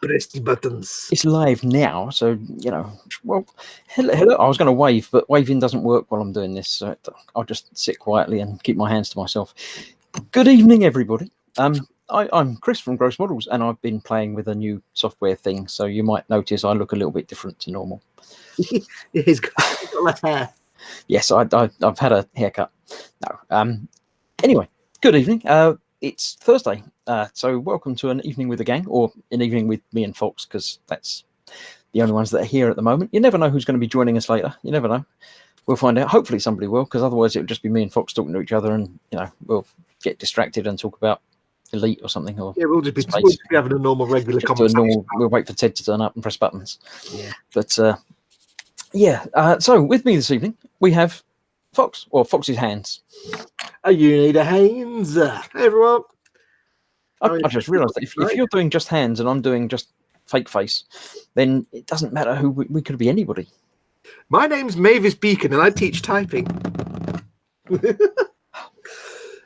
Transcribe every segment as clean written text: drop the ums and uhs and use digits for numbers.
Press the buttons. It's live now, so well, hello. I was going to wave, but waving doesn't work while I'm doing this, so I'll just sit quietly and keep my hands to myself. Good evening, everybody. I'm Chris from Gross Models, and I've been playing with a new software thing, so you might notice I look a little bit different to normal. He's got less hair. Yes, I've had a haircut. No. Anyway, good evening. It's Thursday, so welcome to an evening with the gang, or an evening with me and Fox, because that's the only ones that are here at the moment. You never know who's going to be joining us later. You never know. We'll find out. Hopefully somebody will, because otherwise it would just be me and Fox talking to each other, and we'll get distracted and talk about Elite or something. Or yeah, we'll just be having a normal, regular conversation. We'll wait for Ted to turn up and press buttons. Yeah. But so with me this evening we have Fox, or Fox's hands. You need a hands. Hey everyone. I just realised that if you're doing just hands and I'm doing just fake face, then it doesn't matter who we could be anybody. My name's Mavis Beacon and I teach typing.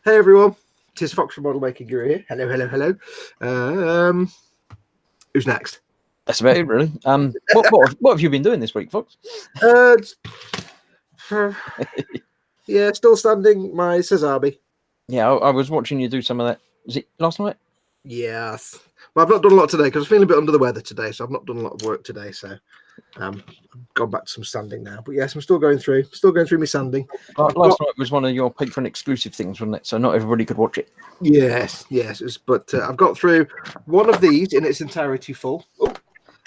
Hey everyone, it is Fox from Model Making Guru here. Hello. Who's next? That's about it, really. What have you been doing this week, Fox? Yeah, still standing my Cesabi. Yeah, I was watching you do some of that. Was it last night? Yes. Well, I've not done a lot today because I was feeling a bit under the weather today, so I've not done a lot of work today. So I've gone back to some sanding now. But yes, I'm still going through my sanding. Last night was one of your patron exclusive things, wasn't it? So not everybody could watch it. Yes. But I've got through one of these in its entirety full.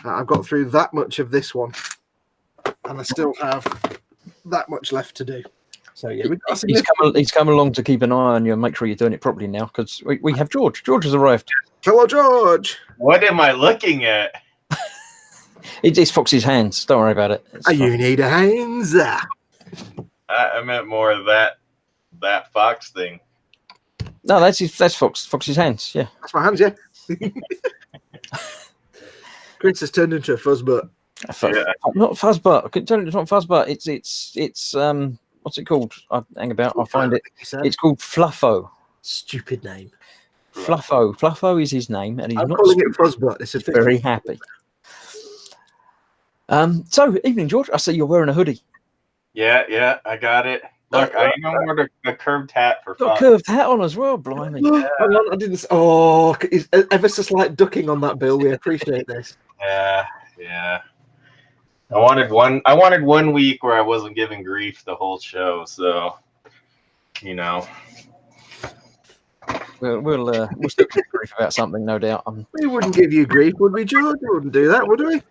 I've got through that much of this one, and I still have that much left to do. So yeah, he's come along to keep an eye on you and make sure you're doing it properly now, because we have George. George has arrived. Hello, George. What am I looking at? It's Fox's hands. Don't worry about it. You need a hands. I meant more of that Fox thing. No, that's Fox's hands. Yeah, that's my hands. Yeah. Chris has turned into a fuzzbutt. Not fuzzbutt. I can tell you it's not fuzzbutt. It's what's it called? I hang about. I find it. It's called Fluffo. Stupid name. Fluffo. Fluffo is his name, and he's not calling it fuzzbutt. It's very happy. So evening, George. I see you're wearing a hoodie. Yeah, I got it. Look, I even wore a curved hat for fun. Got a curved hat on as well, blimey. Hang on, I didn't. Oh, is ever so slight ducking on that, Bill. We appreciate this. Yeah. I wanted one week where I wasn't giving grief the whole show, so We'll still give grief about something, no doubt. We wouldn't give you grief, would we, George? We wouldn't do that, would we?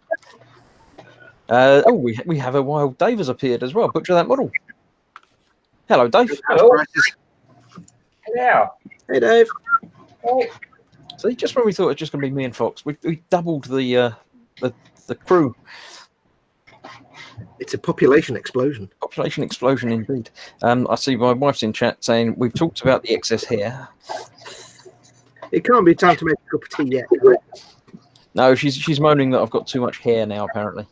We have a Wild Dave has appeared as well. Butcher that model. Hello, Dave. Hello. Hello. Hey, Dave. Hey. See, just when we thought it was just going to be me and Fox, we doubled the crew. It's a population explosion. Population explosion, indeed. I see my wife's in chat saying we've talked about the excess hair. It can't be time to make a cup of tea yet, can it? No, she's moaning that I've got too much hair now. Apparently.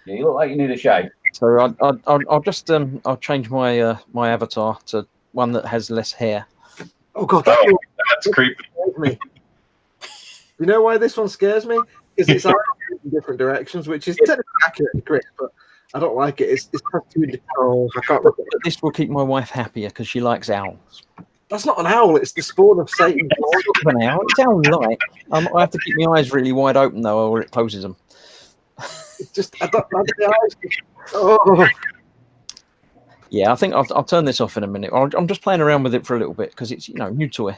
Yeah, you look like you need a shave. So I'll just I'll change my my avatar to one that has less hair. Oh God, that's creepy. You know why this one scares me? Because it's in different directions, which is technically accurate, Chris, but I don't like it. It's too different. I can't. But this will keep my wife happier because she likes owls. That's not an owl. It's the spawn of Satan. It's not an owl. It's owl-like. I have to keep my eyes really wide open though, or it closes them. It's just I don't like the eyes. Oh. Yeah, I think I'll turn this off in a minute. I'm just playing around with it for a little bit because it's new toy.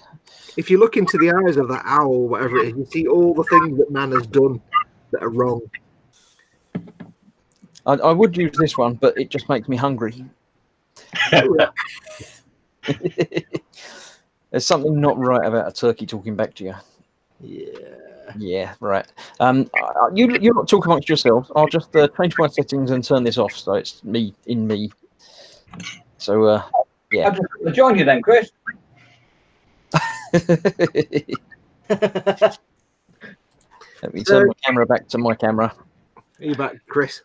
If you look into the eyes of that owl, whatever it is, you see all the things that man has done that are wrong. I would use this one, but it just makes me hungry. There's something not right about a turkey talking back to you. Yeah, right. You lot talk amongst yourselves. I'll just change my settings and turn this off so it's me in me. So yeah. I'll join you then, Chris. Let me turn my camera back to my camera. Are you back, Chris?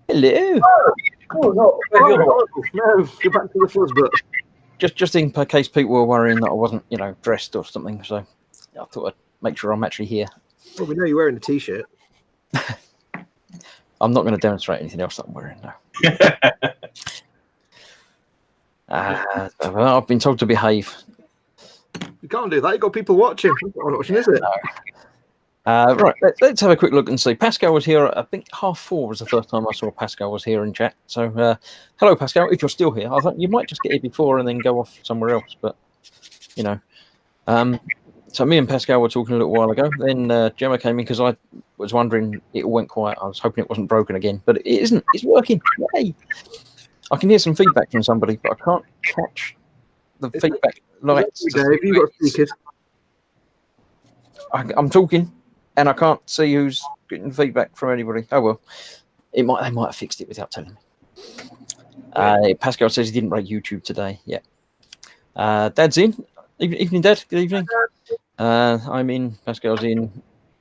Hello. Oh no, no, go back to the fuzzbutt. Just in case people were worrying that I wasn't, dressed or something. So I thought I'd make sure I'm actually here. Well, we know you're wearing a t-shirt. I'm not going to demonstrate anything else that I'm wearing now. Well, I've been told to behave. You can't do that. You've got people watching. That's not watching, is it? Right, let's have a quick look and see. Pascal was here, I think 4:30 was the first time I saw Pascal was here in chat. So, hello, Pascal. If you're still here, I thought you might just get here before and then go off somewhere else. But, you know. So me and Pascal were talking a little while ago. Then Gemma came in because I was wondering, it all went quiet. I was hoping it wasn't broken again. But it isn't. It's working. Yay. I can hear some feedback from somebody, but I can't catch the feedback. Like, Dave, you got speakers. I'm talking, and I can't see who's getting feedback from anybody. Oh well, they might have fixed it without telling me. Pascal says he didn't rate YouTube today. Yeah. Dad's in. Evening, Dad. Good evening. I'm in. Pascal's in.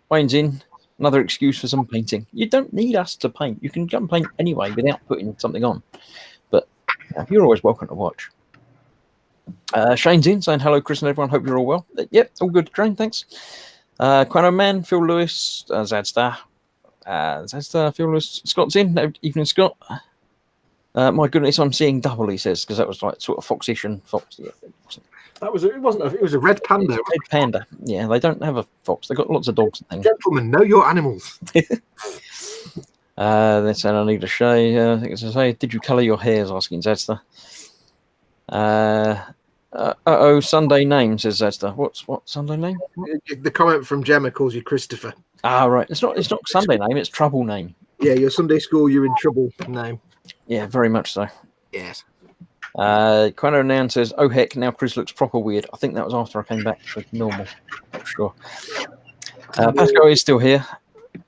Wayne's in. Another excuse for some painting. You don't need us to paint. You can go and paint anyway without putting something on. But you're always welcome to watch. Shane's in, saying hello, Chris and everyone. Hope you're all well. Yep, all good, Shane. Thanks. Quano Man, Phil Lewis, Zadstar, Phil Lewis, Scott's in. Evening, Scott. My goodness, I'm seeing double. He says because that was like sort of foxish and fox. Yeah, It was a red panda. Red panda. Yeah, they don't have a fox. They've got lots of dogs and things. Gentlemen, know your animals. They said I need a shave. I think it's to say, did you colour your hairs? Asking Zadstar. Sunday name, says Zadstar. What Sunday name? The comment from Gemma calls you Christopher. Ah, right. It's not Sunday name. It's trouble name. Yeah, your Sunday school, you're in trouble name. Yeah, very much so. Yes. Quano Noun says, oh heck, now Chris looks proper weird. I think that was after I came back to normal. Not sure. Pascal is still here.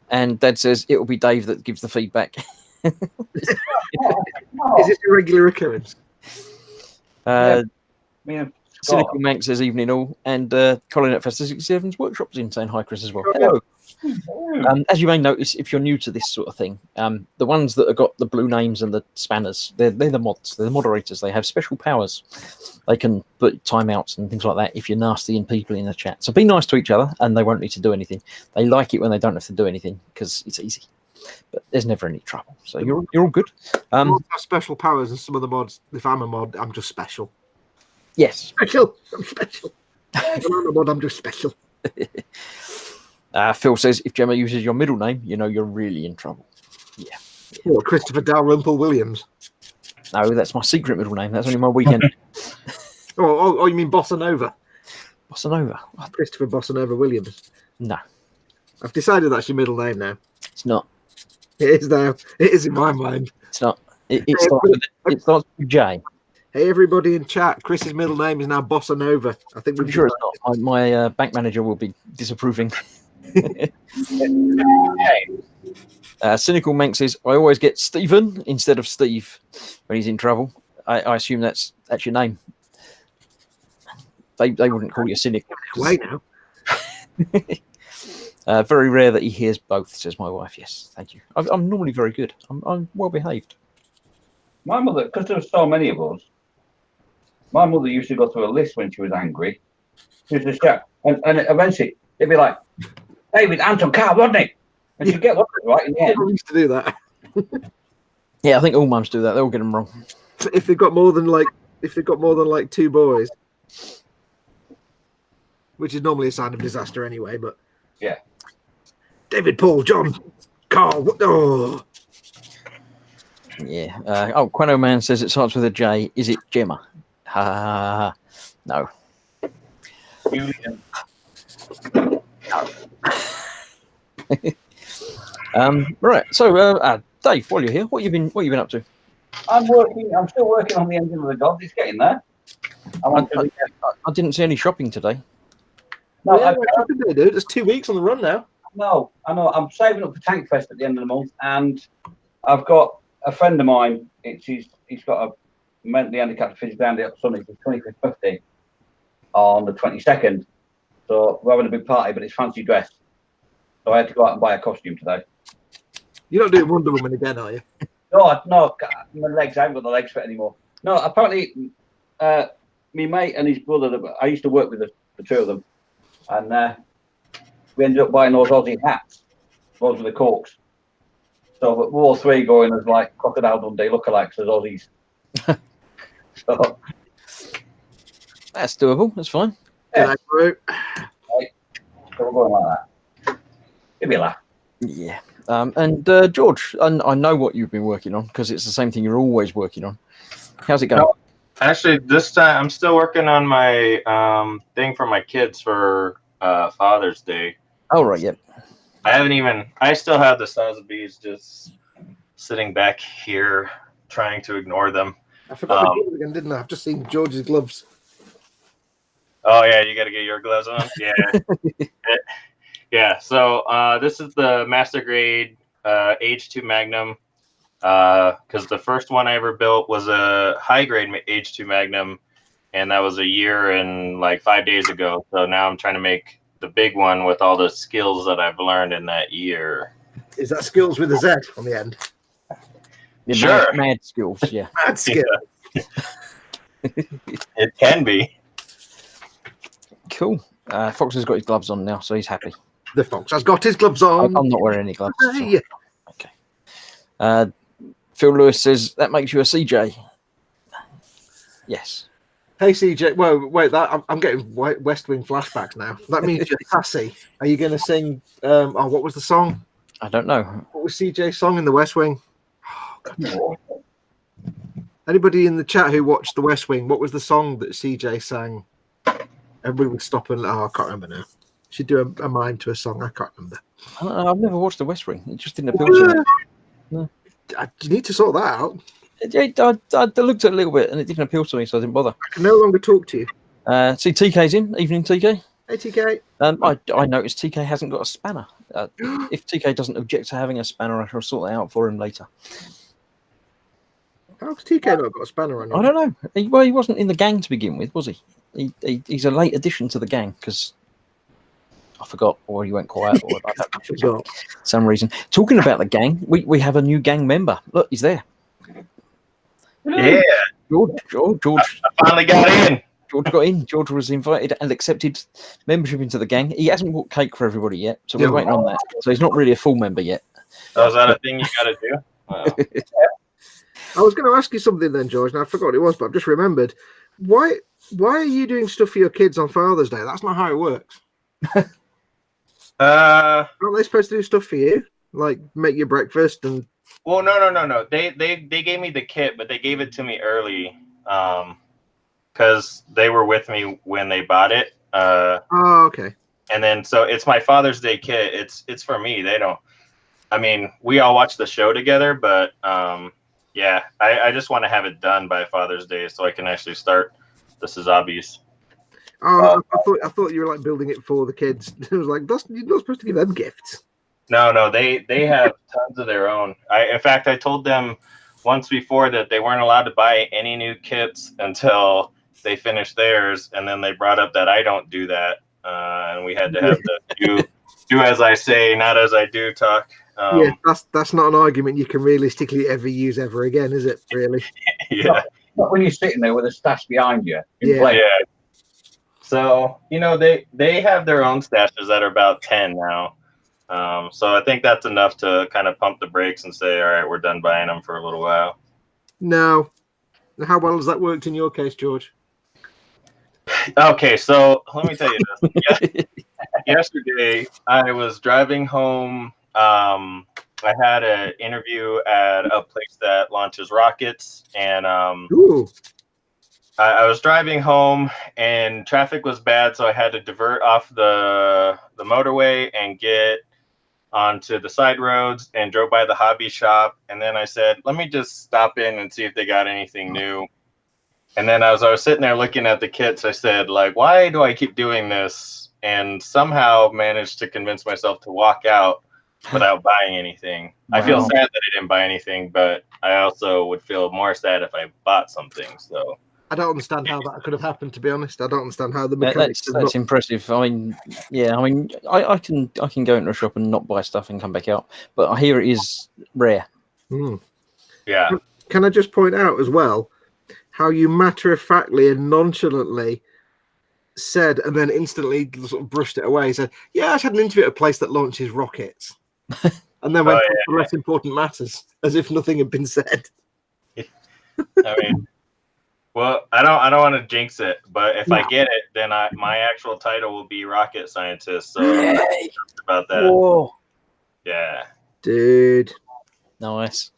And Dad says it will be Dave that gives the feedback. Is this a regular occurrence? Cynical Manx says evening all. And Colin at Festa 67's workshop's in saying hi, Chris, as well. Hello. As you may notice, if you're new to this sort of thing, the ones that have got the blue names and the spanners, they're the mods, they're the moderators. They have special powers. They can put timeouts and things like that if you're nasty and people in the chat. So be nice to each other, and they won't need to do anything. They like it when they don't have to do anything because it's easy. But there's never any trouble. So you're all good. Mods have special powers, and some of the mods, if I'm a mod, I'm just special. Yes. Special. I'm special. If I'm a mod, I'm just special. Phil says, if Gemma uses your middle name, you know you're really in trouble. Yeah. What, Christopher Dalrymple Williams? No, that's my secret middle name. That's only my weekend. Oh, you mean Bossa Nova? Bossa Nova? Christopher Bossa Nova Williams. No. I've decided that's your middle name now. It's not. It is now. It is in my mind. It's not. It starts with J. Hey, everybody in chat. Chris's middle name is now Bossa Nova. I think I'm sure it's not. My bank manager will be disapproving. Cynical Manx says, I always get Stephen instead of Steve when he's in trouble. I assume that's your name. They wouldn't call you cynic. Wait now. Very rare that he hears both, says my wife. Yes, thank you. I'm normally very good. I'm well behaved. My mother, because there were so many of us, my mother used to go through a list when she was angry. She used to shout, and eventually it'd be like, David, Anton, Carl, Rodney. And she'd get one right in the end. I used to do that. Yeah, I think all mums do that. They all get them wrong. If they've got more than like two boys, which is normally a sign of disaster anyway. But yeah, David, Paul, John, Carl. What? Oh, yeah. Quano Man says it starts with a J. Is it Gemma? No. Julian. Right. So, Dave, while you're here, what you been up to? I'm still working on the engine of the gods. It's getting there. I didn't see any shopping today. No, yeah, dude. There's 2 weeks on the run now. No, I know. I'm saving up for Tank Fest at the end of the month, and I've got a friend of mine. He's got a mentally handicapped physically handicapped son. It's his 25th birthday on the 22nd. So we're having a big party, but it's fancy dress. So I had to go out and buy a costume today. You're not doing Wonder Woman again, are you? No, my legs. I haven't got the legs for it anymore. No, apparently, my mate and his brother. I used to work with the two of them, and we ended up buying those Aussie hats. Those were the corks. So we're all three going as like Crocodile Dundee lookalikes as Aussies. So, That's doable. That's fine. Good night, bro. so we're going like that. Give me a laugh. Yeah. And George, I know what you've been working on because it's the same thing you're always working on. How's it going? No. Actually, this time I'm still working on my thing for my kids for Father's Day. Oh, right, yep. I still have the Sotheby's just sitting back here trying to ignore them. I forgot the gloves again, didn't I? I've just seen George's gloves. Oh, yeah, you got to get your gloves on? Yeah. Yeah, so this is the Master Grade H2 Magnum. Because the first one I ever built was a high grade H2 Magnum, and that was a year and like 5 days ago. So now I'm trying to make the big one with all the skills that I've learned in that year. Is that skills with a Z on the end? Yeah, Sure. Mad skills, yeah. Mad skill. It can be. Cool. Fox has got his gloves on now, so he's happy. The fox has got his gloves on. I'm not wearing any gloves. so- Hey. Okay. Phil Lewis says that makes you a CJ. Yes. Hey, CJ. Whoa, wait. I'm getting West Wing flashbacks now. That means you're sassy. Are you going to sing? What was the song? I don't know. What was CJ's song in the West Wing? Anybody in the chat who watched the West Wing? What was the song that CJ sang? Everybody would stop and I can't remember now. Should do a mime to a song. I can't remember. I've never watched The West Wing. It just didn't appeal to me. No. You need to sort that out. I looked at it a little bit and it didn't appeal to me, so I didn't bother. I can no longer talk to you. See, TK's in. Evening, TK. Hey, TK. I noticed TK hasn't got a spanner. If TK doesn't object to having a spanner, I shall sort that out for him later. How's TK not got a spanner on him? I don't know. He wasn't in the gang to begin with, was he? He's a late addition to the gang because I forgot, or he went quiet, or I don't know, Forgot. for some reason. Talking about the gang, we have a new gang member. Look, he's there. Yeah, George I finally got in. George got in. George was invited and accepted membership into the gang. He hasn't bought cake for everybody yet, so we're waiting on that. So he's not really a full member yet. Oh, is that a thing you got to do? Wow. I was going to ask you something then, George, and I forgot what it was, but I've just remembered. Why are you doing stuff for your kids on Father's Day? That's not how it works. Aren't they supposed to do stuff for you? Like make your breakfast and... Well, no. They gave me the kit, but they gave it to me early because they were with me when they bought it. Oh, okay. And then so it's my Father's Day kit. It's for me. They don't. I mean, we all watch the show together, but yeah, I just want to have it done by Father's Day so I can actually start the Sotheby's. Oh, I thought you were like building it for the kids. It was like you're not supposed to give them gifts. No, they have tons of their own. In fact, I told them once before that they weren't allowed to buy any new kits until they finished theirs, and then they brought up that I don't do that, and we had to have the do as I say, not as I do talk. Yeah, that's not an argument you can realistically ever use ever again, is it? Really? Yeah. Not when you're sitting there with a stash behind you. Yeah. So they have their own stashes that are about 10 now. So I think that's enough to kind of pump the brakes and say, all right, we're done buying them for a little while. No. How well has that worked in your case, George? Okay, so let me tell you this. Yesterday, I was driving home. I had an interview at a place that launches rockets, and Ooh. I was driving home, and traffic was bad, so I had to divert off the motorway and get onto the side roads and drove by the hobby shop. And then I said, let me just stop in and see if they got anything new. And then as I was sitting there looking at the kits, I said, like, why do I keep doing this? And somehow managed to convince myself to walk out without buying anything. Wow. I feel sad that I didn't buy anything, but I also would feel more sad if I bought something. So I don't understand how that could have happened, to be honest. I don't understand how the mechanics... That's impressive. I mean, I can go into a shop and not buy stuff and come back out, but I hear it is rare. yeah. Can I just point out as well how you matter-of-factly and nonchalantly said, and then instantly sort of brushed it away. He said, "Yeah, I just had an interview at a place that launches rockets," and then went on to less important matters, as if nothing had been said. I mean, well, I don't want to jinx it, but if I get it, then my actual title will be rocket scientist. So I'm about that. Whoa. Yeah, Dude. Nice.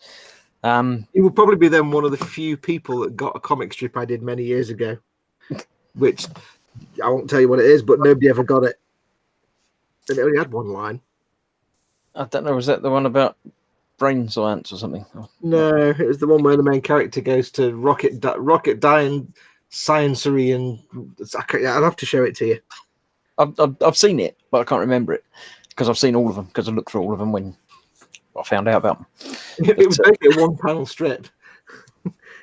He will probably be then one of the few people that got a comic strip I did many years ago, which I won't tell you what it is, but nobody ever got it. And it only had one line. I don't know. Was that the one about brain science or something? No, it was the one where the main character goes to rocket dying sciencery, and I'll have to show it to you. I've seen it, but I can't remember it because I've seen all of them because I looked for all of them when I found out about them. It was basically a one-panel strip,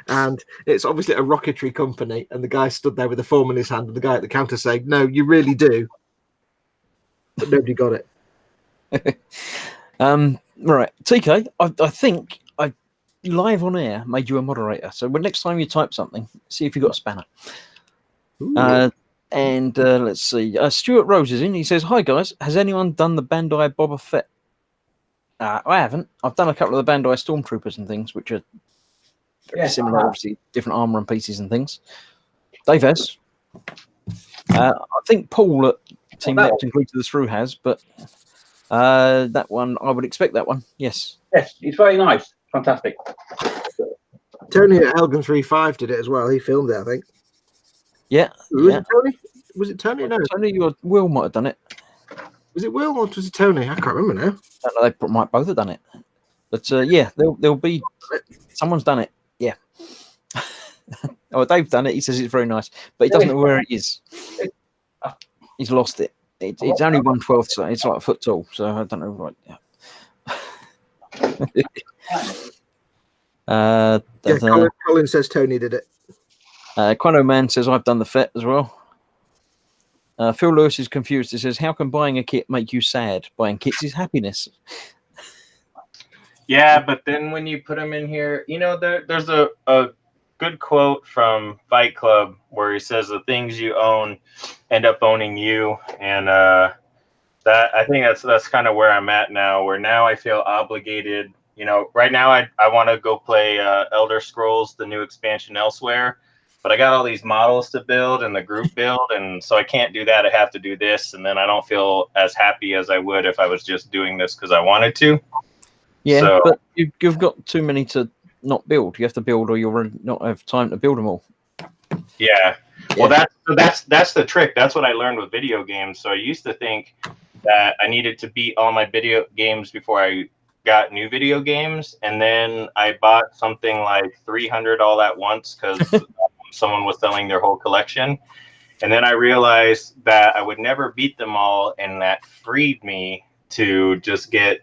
and it's obviously a rocketry company, and the guy stood there with a form in his hand, and the guy at the counter saying, "No, you really do," but nobody got it. Right, TK, I think I live on air made you a moderator, so when next time you type something, see if you got a spanner. And let's see, Stuart Rose is in. He says, "Hi guys, has anyone done the Bandai Boba Fett?" I haven't. I've done a couple of the Bandai Stormtroopers and things, which are very similar, obviously different armor and pieces and things. Dave has. I think Paul at Team Neptune Creed to the Through has, but that one, I would expect that one. Yes. Yes, it's very nice. Fantastic. Tony at Helgen 3.5 did it as well. He filmed it, I think. Yeah. Was it Tony? Was it Tony? No. Tony or Will might have done it. Was it Will or was it Tony? I can't remember now. I don't know, they might both have done it. But yeah, there'll be someone's done it. Yeah. Oh, Dave's done it. He says it's very nice, but he doesn't know where it is. He's lost it. It's only 1/12, so it's like a foot tall. So I don't know. Right. Yeah. Colin says Tony did it. Quano Man says I've done the Fett as well. Phil Lewis is confused. He says, "How can buying a kit make you sad? Buying kits is happiness." Yeah, but then when you put them in here, you know, there's a good quote from Fight Club where he says the things you own end up owning you, and that I think that's kind of where I'm at now. Where now I feel obligated. You know, right now I want to go play Elder Scrolls, the new expansion Elsewhere. But I got all these models to build and the group build, and so I can't do that. I have to do this, and then I don't feel as happy as I would if I was just doing this because I wanted to. Yeah, so, but you've got too many to not build. You have to build, or you'll not have time to build them all. Yeah. Well, that's the trick. That's what I learned with video games. So I used to think that I needed to beat all my video games before I got new video games, and then I bought something like 300 all at once because someone was selling their whole collection. And then I realized that I would never beat them all, and that freed me to just get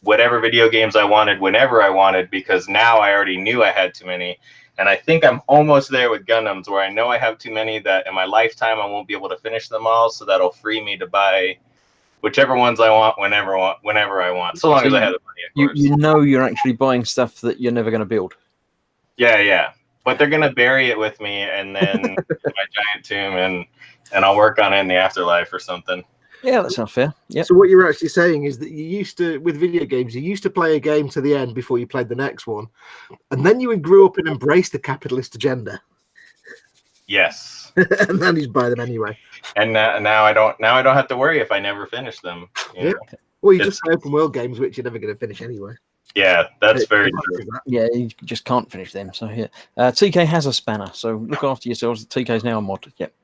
whatever video games I wanted whenever I wanted, because now I already knew I had too many. And I think I'm almost there with Gundams, where I know I have too many that in my lifetime I won't be able to finish them all, so that'll free me to buy whichever ones I want whenever I want, so long as I have the money, of course. You know you're actually buying stuff that you're never going to build. Yeah. But they're going to bury it with me, and then in my giant tomb, and I'll work on it in the afterlife or something. Yeah, that sounds fair. Yeah. So what you're actually saying is that you used to, with video games, you used to play a game to the end before you played the next one, and then you grew up and embraced the capitalist agenda. Yes. And then you buy them anyway. And now I don't have to worry if I never finish them. You know? Well, you just play open world games, which you're never going to finish anyway. Yeah, that's very true. Yeah, you just can't finish them. So yeah, TK has a spanner. So look after yourselves. TK's now a mod. Yep.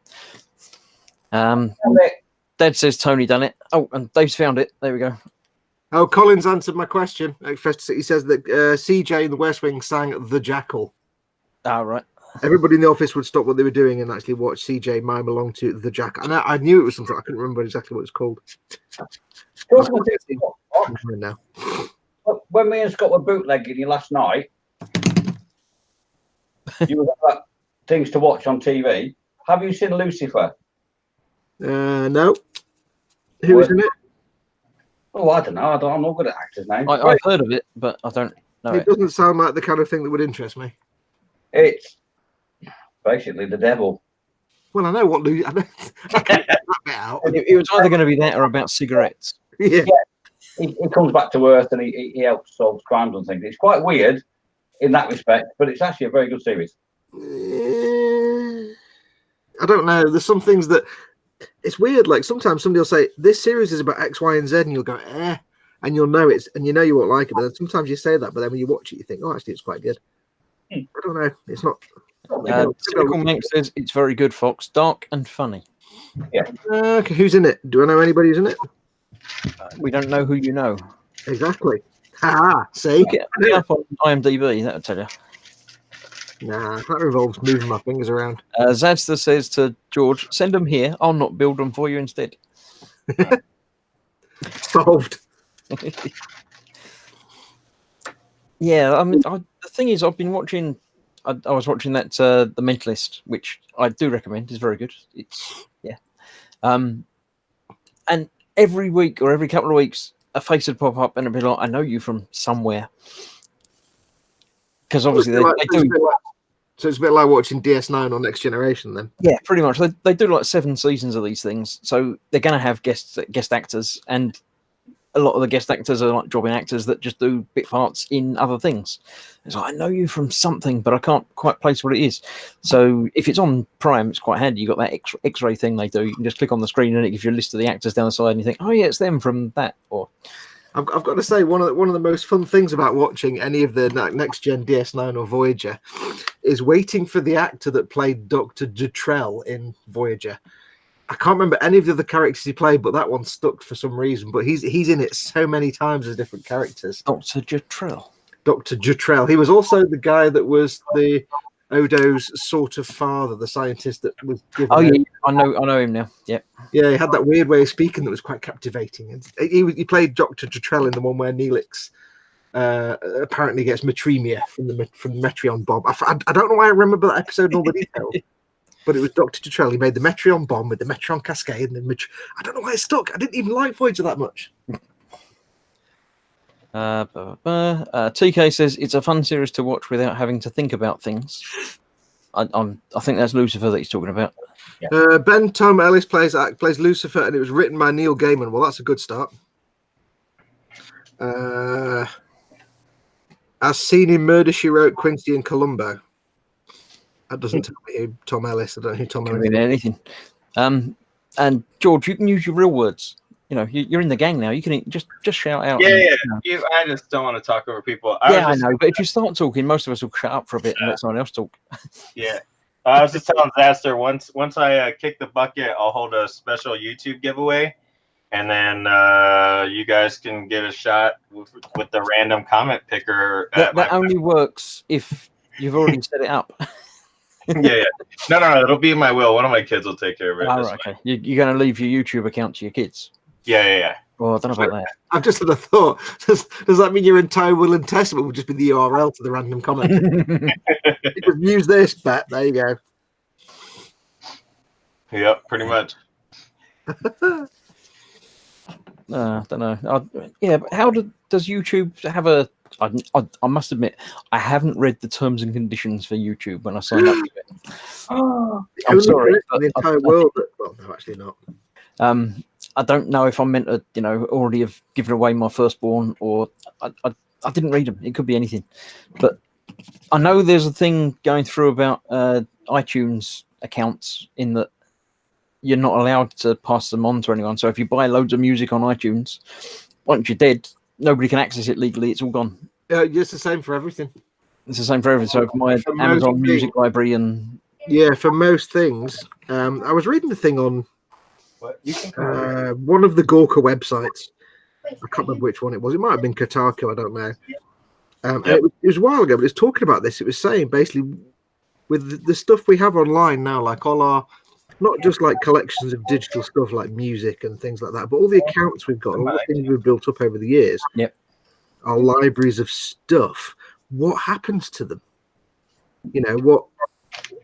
Dad says Tony done it. Oh, and Dave's found it. There we go. Oh, Colin's answered my question. He says that CJ in the West Wing sang The Jackal. Ah, right. Everybody in the office would stop what they were doing and actually watch CJ mime along to The Jackal. And I knew it was something. I couldn't remember exactly what it's called. Now. When me and Scott were bootlegging you last night, you were at things to watch on TV. Have you seen Lucifer? No. Who is in it? Oh, I don't know. I'm not good at actors' names. I've heard of it, but I don't know it. Doesn't sound like the kind of thing that would interest me. It's basically the devil. Well, I know what Lucy. I can that bit out. It was either going to be that or about cigarettes. Yeah. He comes back to Earth and he helps solve crimes and things. It's quite weird in that respect, but it's actually a very good series. I don't know. There's some things that it's weird. Like sometimes somebody will say this series is about X, Y, and Z, and you'll go, and you'll know it's, and you know you won't like it. But then sometimes you say that, but then when you watch it, you think, oh, actually, it's quite good. I don't know. It's not. Typical Mank says it's very good, Fox. Dark and funny. Okay, who's in it? Do I know anybody who's in it? We don't know who you know. Exactly. Ha! See? Look it up on IMDb. That'll tell you. Nah, that involves moving my fingers around. Zadster says to George, "Send them here. I'll not build them for you instead." Solved. Yeah, I mean, the thing is, I've been watching. I was watching that The Mentalist, which I do recommend. It's very good. It's and every week or every couple of weeks, a face would pop up and it'd be like, "I know you from somewhere," because obviously they do. So it's a bit like watching DS9 or Next Generation, then. Yeah, pretty much. They do like 7 seasons of these things, so they're going to have guest actors, and a lot of the guest actors are like jobbing actors that just do bit parts in other things. It's like, I know you from something, but I can't quite place what it is. So if it's on Prime, it's quite handy. You got that X-ray thing they do. You can just click on the screen and it gives you a list of the actors down the side, and you think, oh yeah, it's them from that. Or I've got to say, one of the most fun things about watching any of the Next Gen DS9 or Voyager is waiting for the actor that played Dr. Jutrell in Voyager. I can't remember any of the other characters he played, but that one stuck for some reason. But he's in it so many times as different characters. Dr. Jutrell. Dr. Jutrell. He was also the guy that was the Odo's sort of father, the scientist that was given. Oh yeah, I know him now. Yep. Yeah, he had that weird way of speaking that was quite captivating. And he played Dr. Jutrell in the one where Neelix apparently gets metremia from the Metreon bomb. I don't know why I remember that episode in all the details, but it was Dr. Jutrell. He made the Metreon bomb with the Metreon cascade, and I don't know why it stuck. I didn't even like Voyager that much. TK says it's a fun series to watch without having to think about things. I think that's Lucifer that he's talking about. Yeah. Ben Tom Ellis plays Lucifer, and it was written by Neil Gaiman. Well, that's a good start. As seen in Murder, She Wrote, Quincy and Columbo. That doesn't tell me who Tom Ellis. I don't know who Tom Could Ellis mean anything. And George, you can use your real words. You know, you're in the gang now. You can just shout out. Yeah, and, you know. I just don't want to talk over people. I know, but if you start talking, most of us will shut up for a bit and let someone else talk. Yeah. I was just telling Zaster, once I kick the bucket, I'll hold a special YouTube giveaway, and then you guys can get a shot with the random comment picker. That only works if you've already set it up. Yeah. No, it'll be in my will. One of my kids will take care of it. Oh, right, okay. You're going to leave your YouTube account to your kids? Yeah. Well, I don't know about that. I've just had a thought. Does that mean your entire will and testament will just be the URL to the random comment? You just use this, bet. There you go. Yep, pretty much. I don't know. But how does YouTube have a... I must admit, I haven't read the terms and conditions for YouTube when I signed up to it. I'm sorry. The entire world. Well, no, actually not. I don't know if I'm meant to, already have given away my firstborn, or I didn't read them. It could be anything. But I know there's a thing going through about iTunes accounts in that you're not allowed to pass them on to anyone. So if you buy loads of music on iTunes, once you're dead, nobody can access it legally. It's all gone. It's the same for everything. It's the same for everything. So for my Amazon Music library and... Yeah, for most things. I was reading the thing on one of the Gawker websites. I can't remember which one it was. It might have been Kotaku. I don't know. And it was a while ago, but it was talking about this. It was saying basically with the stuff we have online now, like all our... Not just like collections of digital stuff like music and things like that, but all the accounts we've got, all the things we've built up over the years, our libraries of stuff. What happens to them?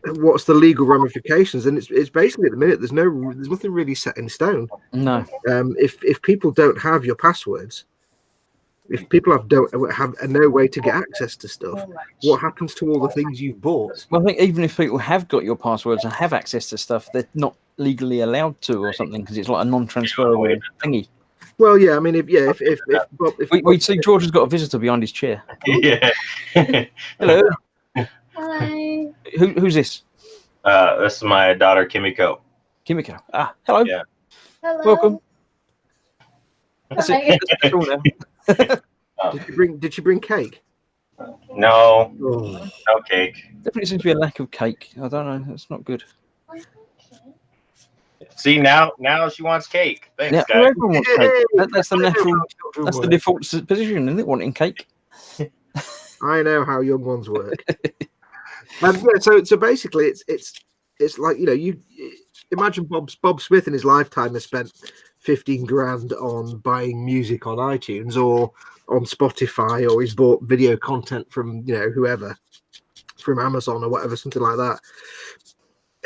What's the legal ramifications? And it's basically at the minute there's nothing really set in stone. No. If people don't have your passwords, if people don't have no way to get access to stuff, what happens to all the things you've bought? Well, I think even if people have got your passwords and have access to stuff, they're not legally allowed to or something because it's like a non-transferable thingy. Well, yeah, I mean, if We see George has got a visitor behind his chair. Yeah. Hello. Hi. Who's this? This is my daughter Kimiko. Kimiko. Ah, hello. Yeah. Hello. Welcome. That's it. Hi. That's all now. did she bring cake? No, Oh. no cake. Definitely seems to be a lack of cake. I don't know. That's not good. See now she wants cake. Thanks, Yeah, guys. everyone wants cake. That's the I know natural. how children That's the work. default position, isn't it? Wanting cake. I know how young ones work. Yeah, so basically, it's like, you know, you imagine Bob Smith in his lifetime has spent 15 grand on buying music on iTunes or on Spotify, or he's bought video content from, you know, whoever, from Amazon or whatever, something like that.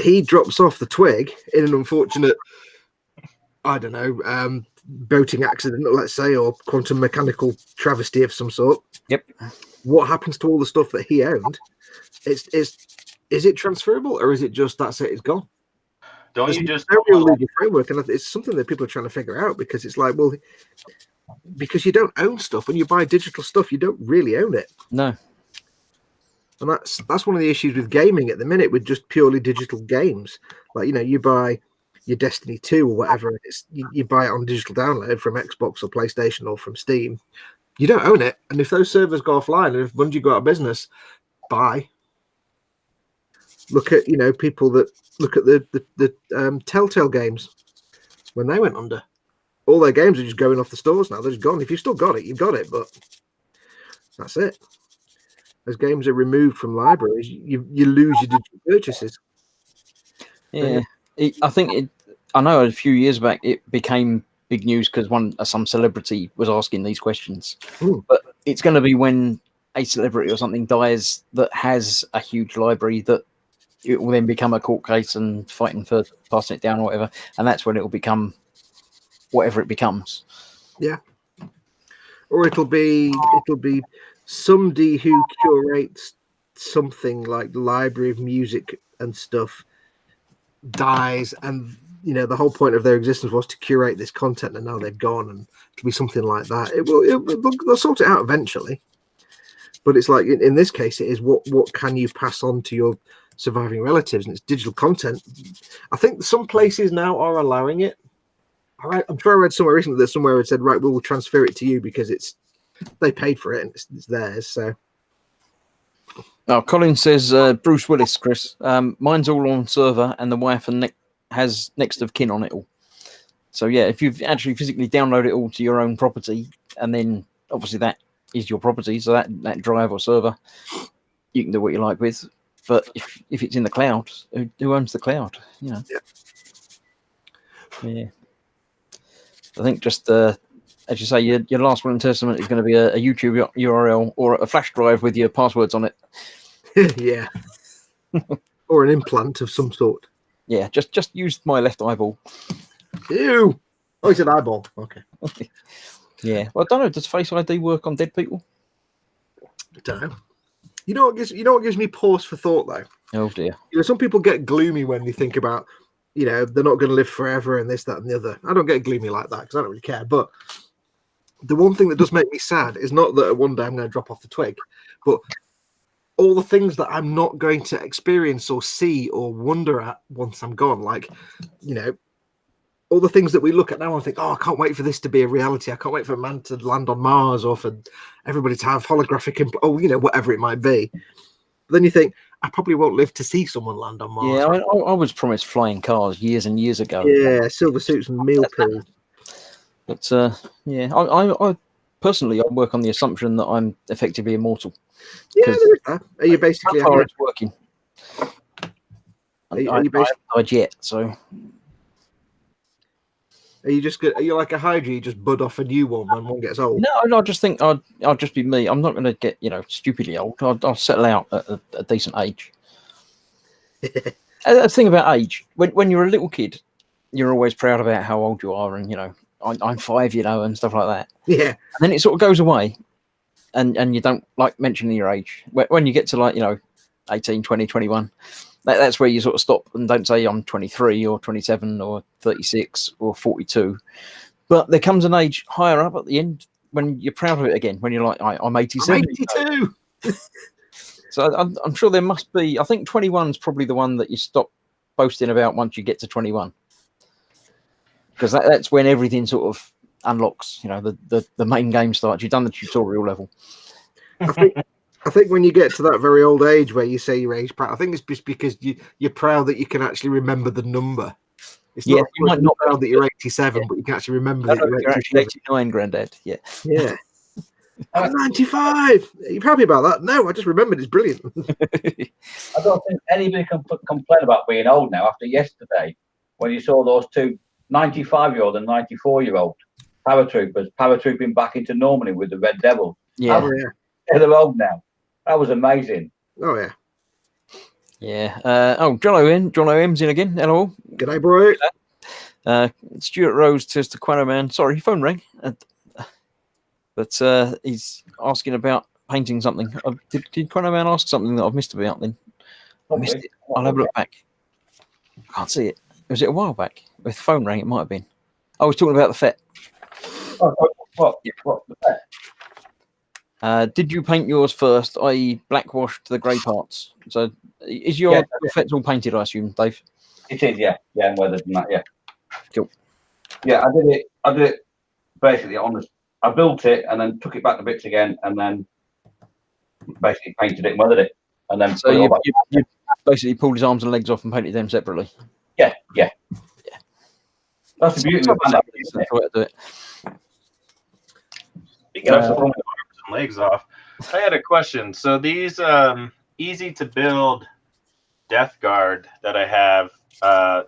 He drops off the twig in an unfortunate, I don't know, boating accident, let's say, or quantum mechanical travesty of some sort. Yep. What happens to all the stuff that he owned? Is it transferable, or is it just that's it? It's gone. Don't There's you just no real legal framework, and it's something that people are trying to figure out, because it's like, well, because you don't own stuff when you buy digital stuff, you don't really own it, No. and that's one of the issues with gaming at the minute, with just purely digital games. Like, you know, you buy your Destiny 2 or whatever, and you buy it on digital download from Xbox or PlayStation or from Steam. You don't own it, and if those servers go offline and if Bungie go out of business, bye. Look at, you know, people that look at the Telltale games when they went under. All their games are just going off the stores now. They're just gone. If you've still got it, you've got it, but that's it. As games are removed from libraries, you lose your digital purchases. Yeah. I know a few years back it became big news because some celebrity was asking these questions. Ooh. But it's going to be when a celebrity or something dies that has a huge library that it will then become a court case and fighting for passing it down or whatever, and that's when it will become whatever it becomes. Yeah. Or it'll be somebody who curates something like the library of music and stuff dies, and you know the whole point of their existence was to curate this content, and now they've gone, and it'll be something like that. They'll sort it out eventually, but it's like in this case, it is what can you pass on to your surviving relatives, and it's digital content. I think some places now are allowing it. All right, I'm sure I read somewhere recently that somewhere it said, right, we'll transfer it to you because they paid for it and it's theirs. So. Oh, Colin says Bruce Willis, Chris. Mine's all on server, and the wife and has next of kin on it all. So yeah, if you've actually physically downloaded it all to your own property, and then obviously that is your property, so that drive or server, you can do what you like with. But if it's in the cloud, who owns the cloud? You know. Yeah. I think just as you say, your last will and testament is going to be a YouTube URL or a flash drive with your passwords on it. Yeah. Or an implant of some sort. Yeah, just use my left eyeball. Ew. Oh, it's an eyeball. Okay. Yeah. Well, I don't know. Does Face ID work on dead people? Don't know. You know what gives me pause for thought though? Oh dear. You know, some people get gloomy when they think about, you know, they're not going to live forever and this, that, and the other. I don't get gloomy like that because I don't really care. But the one thing that does make me sad is not that one day I'm going to drop off the twig, but all the things that I'm not going to experience or see or wonder at once I'm gone. Like, you know, all the things that we look at now and think, oh, I can't wait for this to be a reality. I can't wait for man to land on Mars or for everybody to have holographic, you know, whatever it might be. But then you think, I probably won't live to see someone land on Mars. Yeah, I was promised flying cars years and years ago. Yeah, silver suits and meal poo. But yeah, I personally I work on the assumption that I'm effectively immortal. Yeah, there is that. Are you basically? How far it's working? Are you I haven't basically? died yet, so Are you just good? Are you like a Hydra? You just bud off a new one when one gets old. no, I just think I'll just be me. I'm not going to get stupidly old. I'll settle out at a decent age. The thing about age, when you're a little kid, you're always proud about how old you are, and I'm 5, you know, and stuff like that. Yeah. And then it sort of goes away, and you don't like mentioning your age. When you get to like, 18, 20, 21, that's where you sort of stop and don't say I'm 23 or 27 or 36 or 42. But there comes an age higher up at the end when you're proud of it again, when you're like, I'm 87. I'm 82. So I'm sure there must be, I think 21 is probably the one that you stop boasting about once you get to 21. Because that's when everything sort of unlocks, the main game starts. You've done the tutorial level. I think when you get to that very old age where you say your age proud, I think it's just because you're proud that you can actually remember the number. It's not you might not proud that you're 87, but you can actually remember that you're actually 89, Grandad. Yeah. Yeah. I'm 95. Are you happy about that? No, I just remembered. It's brilliant. I don't think anybody can complain about being old now after yesterday when you saw those two 95-year-old and 94-year-old paratrooping back into Normandy with the Red Devils. Yeah. Oh, yeah. They're old now. That was amazing. Oh, yeah. Yeah. John OM's in again. Hello. G'day, bro. Stuart Rose says to Quano Man, sorry, phone rang. But he's asking about painting something. Did Quano Man ask something that I've missed about then? I missed it. I'll have a look back. I can't see it. Was it a while back? With the phone rang, it might have been. I was talking about the FET. What? The FET? Did you paint yours first, i.e. blackwash to the grey parts? So is your FET's all painted, I assume, Dave? It is, yeah. Yeah, and weathered and that, yeah. Cool. Yeah, I did it basically I built it and then took it back to bits again and then basically painted it and weathered it. And then so you basically pulled his arms and legs off and painted them separately. Yeah. That's the beauty of That's the way to do it. Speaking of pulling the arms and legs off, I had a question. So these easy to build Death Guard that I have,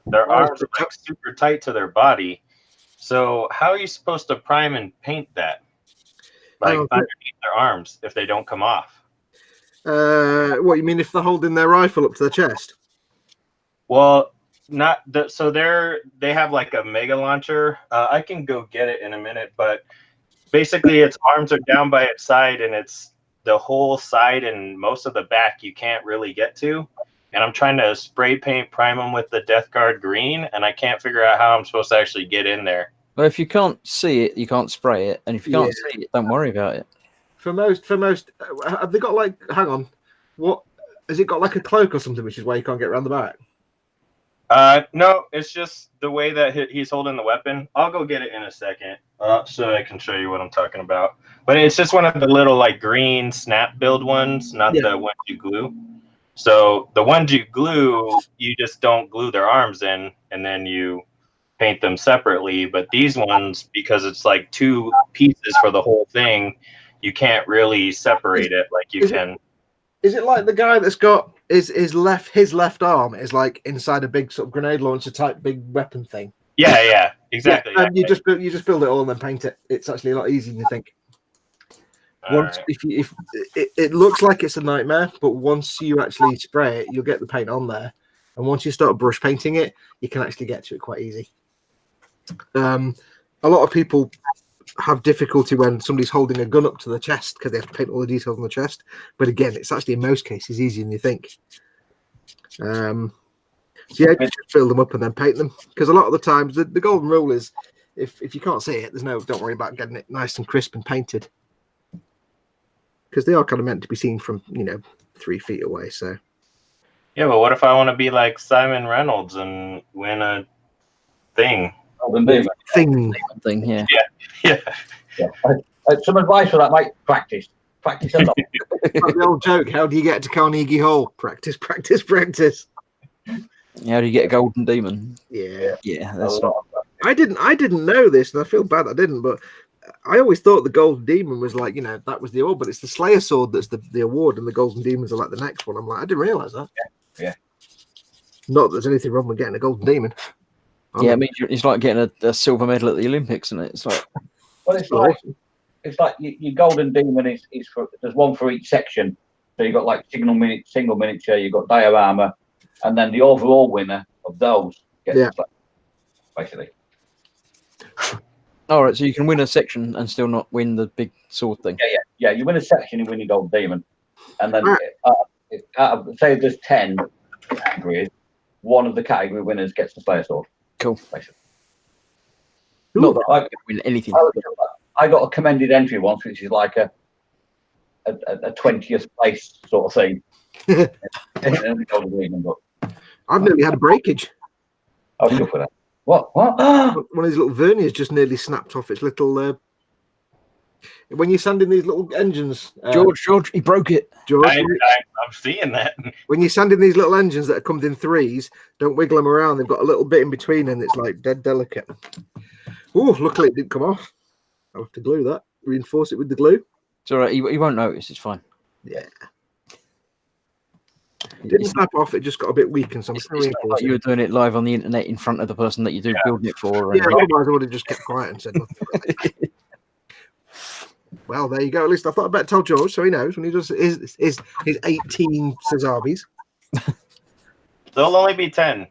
their arms are like super tight to their body. So how are you supposed to prime and paint that? Like underneath their arms if they don't come off? What you mean if they're holding their rifle up to their chest? Well, so they have like a mega launcher. I can go get it in a minute, but basically its arms are down by its side and it's the whole side and most of the back you can't really get to. And I'm trying to spray paint prime them with the Death Guard green, and I can't figure out how I'm supposed to actually get in there. Well, if you can't see it, you can't spray it, and if you can't see it, don't worry about it. For most, have they got like? Hang on, what has it got like a cloak or something, which is why you can't get around the back? No, it's just the way that he's holding the weapon. I'll go get it in a second, so I can show you what I'm talking about. But it's just one of the little like green snap build ones, not the ones you glue. So the ones you glue, you just don't glue their arms in, and then you paint them separately. But these ones, because it's like two pieces for the whole thing, you can't really separate it like you can. Is it like the guy that's got his left arm is like inside a big sort of grenade launcher type big weapon thing? Yeah, exactly. Yeah, and you just build it all and then paint it. It's actually a lot easier than you think. Once, if it looks like it's a nightmare, but once you actually spray it, you'll get the paint on there, and once you start brush painting it, you can actually get to it quite easy. A lot of people have difficulty when somebody's holding a gun up to the chest because they have to paint all the details on the chest. But again, it's actually in most cases easier than you think. So yeah, just fill them up and then paint them, because a lot of the times the golden rule is if you can't see it, don't worry about getting it nice and crisp and painted. Because they are kind of meant to be seen from 3 feet away. So yeah, but what if I want to be like Simon Reynolds and win a thing? Thing, yeah. Some advice for that, mate. Practice a lot. The old joke: how do you get to Carnegie Hall? Practice. How do you get a golden demon? Yeah. That's not. I didn't know this, and I feel bad I didn't, but I always thought the Golden Demon was like, that was the award, but it's the Slayer Sword that's the award, and the Golden Demons are like the next one. I'm like, I didn't realize that. Yeah. Not that there's anything wrong with getting a Golden Demon. Yeah, I mean, it's like getting a silver medal at the Olympics, isn't it? It's like, well, it's like your Golden Demon is for, there's one for each section. So you've got like single miniature, you've got diorama, and then the overall winner of those gets basically. All right, so you can win a section and still not win the big sword thing. Yeah. You win a section, you win your gold demon, and then say there's 10 categories. One of the category winners gets the Slayer sword. Cool. Basically. Not that I can win anything. I got a commended entry once, which is like a 20th place sort of thing. I've nearly had a breakage. I was good for that. What? One of these little verniers just nearly snapped off its little. When you're sanding these little engines, George, he broke it. George, I'm seeing that. when you're sanding these little engines that are come in threes, don't wiggle them around. They've got a little bit in between, and it's like dead delicate. Oh, luckily it didn't come off. I'll have to glue that. Reinforce it with the glue. It's all right. He won't notice. It's fine. Yeah. It didn't snap off. It just got a bit weak, and so I'm It's going to not reinforce like it. you were doing it live on the internet in front of the person that you do building it for. Yeah, otherwise I would have just kept quiet and said nothing. Well, there you go. At least I thought I'd better tell George so he knows when he does his 18 Sazabis. There'll only be 10.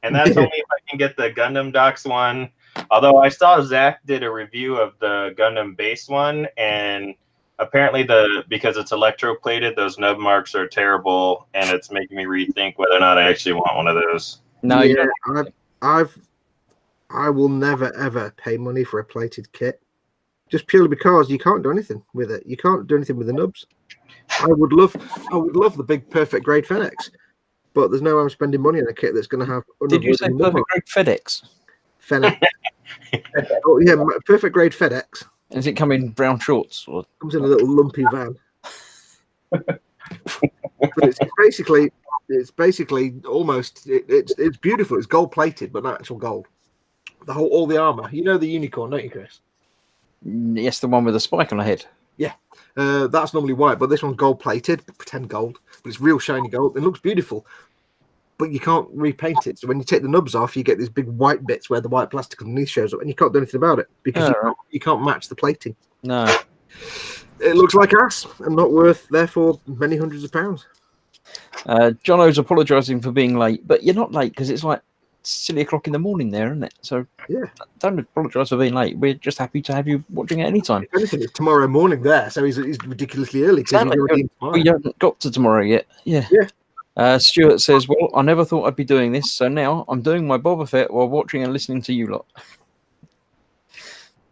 And that's only if I can get the Gundam Docs one. Although I saw Zach did a review of the Gundam base one, and apparently because it's electroplated, those nub marks are terrible, and it's making me rethink whether or not I actually want one of those. No, yeah, you don't. I will never ever pay money for a plated kit, just purely because you can't do anything with it. You can't do anything with the nubs. I would love the big perfect grade Fennecs, but there's no way I'm spending money on a kit that's going to have. Did you say perfect grade FedEx? Fennec. Oh yeah, perfect grade FedEx. Does it come in brown shorts? Or? Comes in a little lumpy van. But it's basically almost it's beautiful. It's gold plated, but not actual gold. All the armor. You know the unicorn, don't you, Chris? Yes, the one with the spike on the head. Yeah, that's normally white, but this one's gold plated, pretend gold, but it's real shiny gold. It looks beautiful, but you can't repaint it. So when you take the nubs off, you get these big white bits where the white plastic underneath shows up, and you can't do anything about it because you can't match the plating. No, it looks like ass and not worth, therefore, many hundreds of pounds. Jono's apologising for being late, but you're not late because it's like silly o'clock in the morning there, isn't it? So yeah, don't apologise for being late. We're just happy to have you watching at any time. If anything, it's tomorrow morning there, so he's ridiculously early. Exactly. We haven't got to tomorrow yet. Yeah. Stuart says, well, I never thought I'd be doing this, so now I'm doing my Boba Fett while watching and listening to you lot.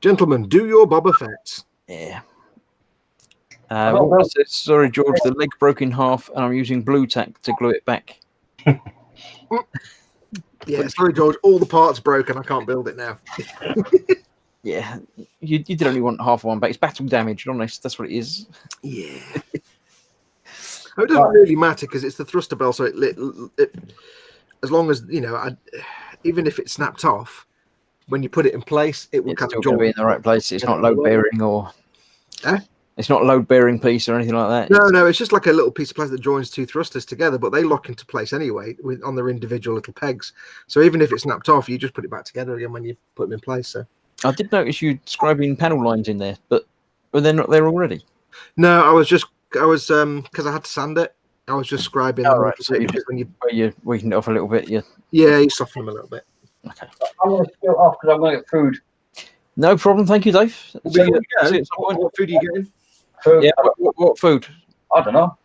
Gentlemen, do your Boba Fetts. Yeah. Walker says, sorry, George, the leg broke in half and I'm using blue tack to glue it back. Yeah, sorry, George, all the parts broken. I can't build it now. Yeah, you did only want half one back. It's battle damage, honest. That's what it is. Yeah. It doesn't really matter because it's the thruster bell, so it as long as even if it snapped off, when you put it in place, it will It's kind still of going to be in the right place. It's not load bearing or it's not a load bearing piece or anything like that. No, it's just like a little piece of plastic that joins two thrusters together, but they lock into place anyway on their individual little pegs. So even if it snapped off, you just put it back together again when you put them in place. So I did notice you scribing panel lines in there, but they're not there already. No, I was because I had to sand it. I was just scribing. Oh, right. So when you weakened it off a little bit. You soften them a little bit. Okay. I'm going to go off because I'm going to get food. No problem. Thank you, Dave. See you at some point. What food are you getting? Food. Yeah. What food? I don't know.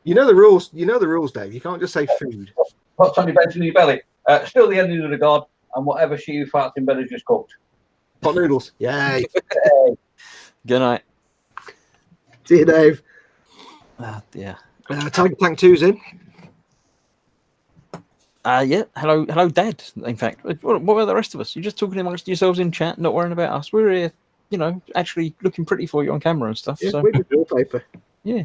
You know the rules. You know the rules, Dave. You can't just say food. What's on your bed in your belly? Still the ending of the god, and whatever she farts in bed is just cooked. Pot noodles. Yay. Good night. See you, Dave. Yeah. Tiger Tank 2's in. Yeah. Hello, Dad. In fact, what about the rest of us? You're just talking amongst yourselves in chat, not worrying about us. We're here, actually looking pretty for you on camera and stuff. Yeah, So we do wallpaper. yeah.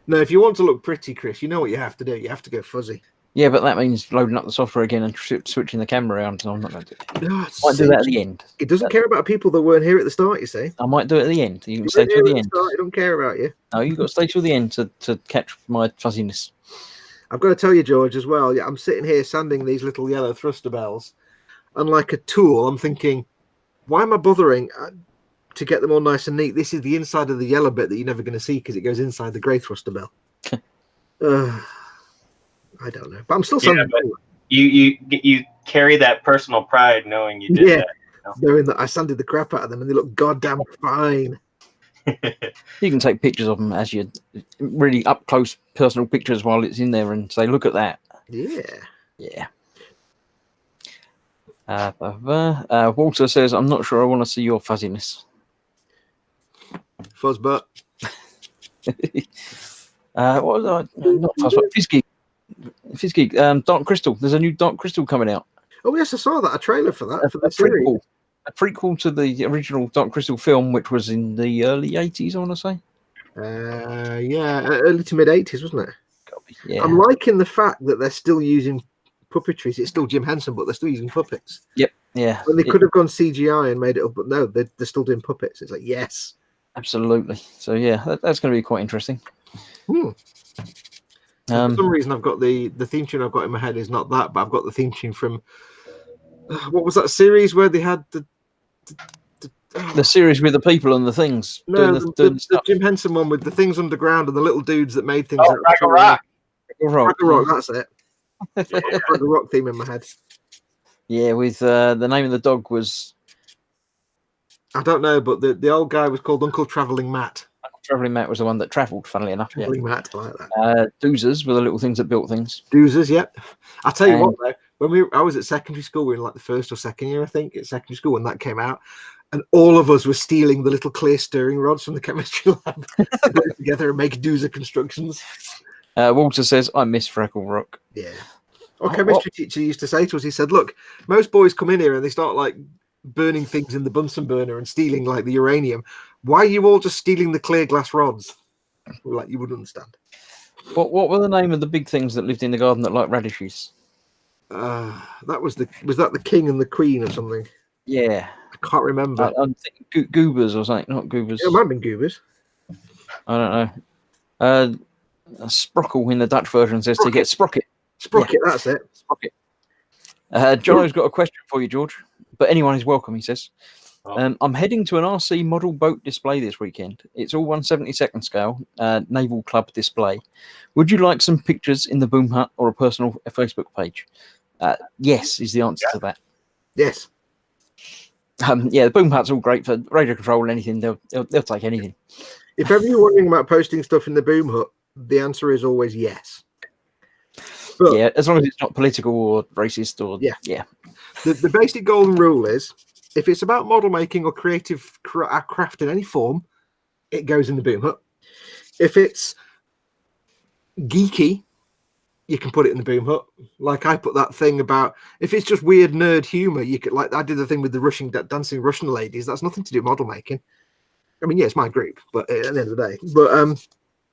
No, if you want to look pretty, Chris, you know what you have to do. You have to go fuzzy. Yeah, but that means loading up the software again and switching the camera around. So I'm not going to do it. No, Might do that at the end. It doesn't care about people that weren't here at the start, you see. I might do it at the end. You can You stay weren't till here the at end. start, I don't care about you. No, you've got to stay till the end to catch my fuzziness. I've got to tell you, George, as well. Yeah, I'm sitting here sanding these little yellow thruster bells, and like a tool, I'm thinking, why am I bothering to get them all nice and neat? This is the inside of the yellow bit that you're never going to see because it goes inside the grey thruster bell. I don't know, but I'm still sanding. You carry that personal pride knowing you did that. knowing that I sanded the crap out of them and they look goddamn fine. You can take pictures of them as you really up close personal pictures while it's in there and say, look at that. Yeah. Yeah. Walter says, I'm not sure I want to see your fuzziness. Fuzzbutt. What was I? Not Fuzzbutt. Fizzgeek. Dark Crystal. There's a new Dark Crystal coming out. Oh yes, I saw that. A trailer for that for the series. A prequel to the original Dark Crystal film, which was in the early 80s, I want to say. Yeah, early to mid 80s, wasn't it? Yeah. I'm liking the fact that they're still using puppetry. It's still Jim Henson, but they're still using puppets. Yep. Yeah. When they could have gone CGI and made it up, but no, they're still doing puppets. It's like, yes. Absolutely. So yeah, that's going to be quite interesting. For some reason, I've got the theme tune I've got in my head is not that, but I've got the theme tune from what was that series where they had the series with the people and the things. No, doing the Jim Henson one with the things underground and the little dudes that made things. Oh, Fraggle Rock. Fraggle Rock, that's it. Fraggle Rock theme in my head. Yeah, with the name of the dog was. I don't know, but the old guy was called Uncle Traveling Matt. Traveling Matt was the one that travelled, funnily enough. Traveling Matt, I like that. Doozers were the little things that built things. Doozers, yeah. I'll tell you what, though, when I was at secondary school, we were in like the first or second year, I think, at secondary school when that came out, and all of us were stealing the little clear stirring rods from the chemistry lab to put it together and make doozer constructions. Walter says, I miss Fraggle Rock. Yeah. Our chemistry teacher used to say to us, he said, look, most boys come in here and they start like burning things in the Bunsen burner and stealing like the uranium. Why are you all just stealing the clear glass rods? We're like, you wouldn't understand. What were the name of the big things that lived in the garden that liked radishes? Was that the king and the queen or something? Yeah. I can't remember. I'm thinking goobers or something, not goobers. It might have been goobers. I don't know. A Sprockle in the Dutch version says to get Sprocket. Sprocket, that's it. Sprocket. Jono's got a question for you, George. But anyone is welcome, he says. I'm heading to an RC model boat display this weekend. It's all 1/72nd scale, Naval Club display. Would you like some pictures in the Boom Hut or a personal Facebook page? Yes, is the answer to that. Yes. The Boom Hut's all great for radio control and anything. They'll take anything. If ever you're wondering about posting stuff in the Boom Hut, the answer is always yes. But, yeah, as long as it's not political or racist or yeah. The basic golden rule is if it's about model making or creative craft in any form, it goes in the Boom Hut. If it's geeky, you can put it in the Boom Hut. Like I put that thing about if it's just weird nerd humor, you could like I did the thing with the dancing Russian ladies. That's nothing to do with model making. I mean, yeah, it's my group, but at the end of the day,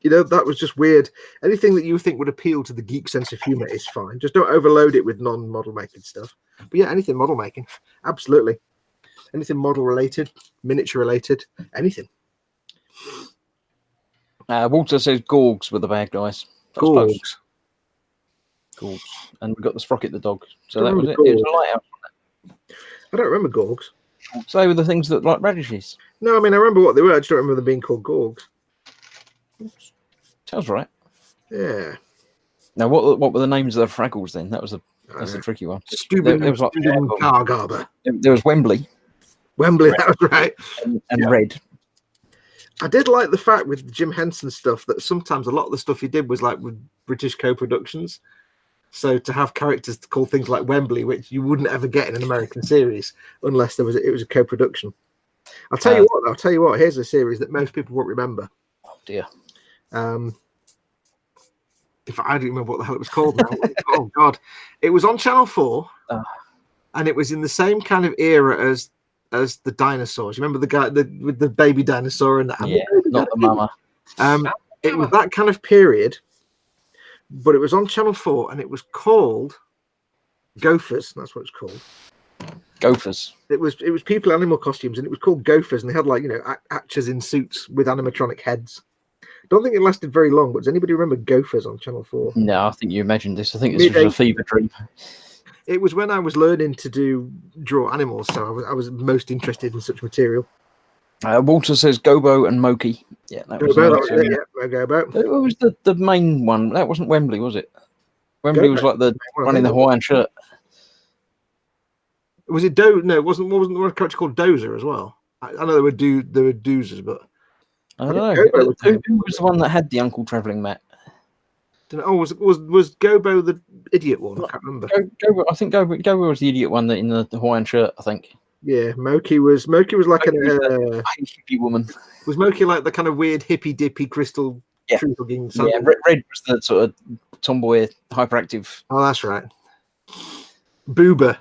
that was just weird. Anything that you think would appeal to the geek sense of humor is fine. Just don't overload it with non-model making stuff. But yeah, anything model making, absolutely. Anything model related, miniature related, anything. Walter says Gorgs were the bad guys. Gorgs. And we got the Sprocket the dog. So that was it. It was a lighthouse. I don't remember Gorgs. So they were the things that like radishes. No, I mean I remember what they were. I just don't remember them being called Gorgs. Sounds right. Yeah. Now, what were the names of the Fraggles then? That's the tricky one. Stupid. There was like Cargarber. There was Wembley. Wembley, that was right. And Red. I did like the fact with Jim Henson stuff that sometimes a lot of the stuff he did was like with British co-productions. So to have characters to call things like Wembley, which you wouldn't ever get in an American series unless it was a co-production. I'll tell you what. Here's a series that most people won't remember. Oh dear. If I don't remember what the hell it was called now. Oh God, it was on Channel 4, and it was in the same kind of era as the dinosaurs. You remember the guy with the baby dinosaur and not the mama. It was that kind of period, but it was on Channel 4, and it was called Gophers. That's what it's called. Gophers. It was people animal costumes, and it was called Gophers, and they had like actors in suits with animatronic heads. Don't think it lasted very long, but does anybody remember Gophers on Channel 4? No, I think you imagined this. I think this was a fever dream. It was when I was learning to draw animals, so I was most interested in such material. Walter says Gobo and Moki. Yeah, that was Gobo. It was the main one. That wasn't Wembley, was it? Wembley was like the one in the Hawaiian shirt. Was it Do? No, it wasn't there a character called Dozer as well? I know there were Doozers, but I don't Gobo know. was Who was the one that had the Uncle Travelling Matt? was Gobo the idiot one? I can't remember. I think Gobo was the idiot one that in the Hawaiian shirt, I think. Yeah, Moki was like hippie woman. Was Moki like the kind of weird hippie dippy crystal tree hugging? Yeah, Red was the sort of tomboy hyperactive. Oh, that's right. Boober.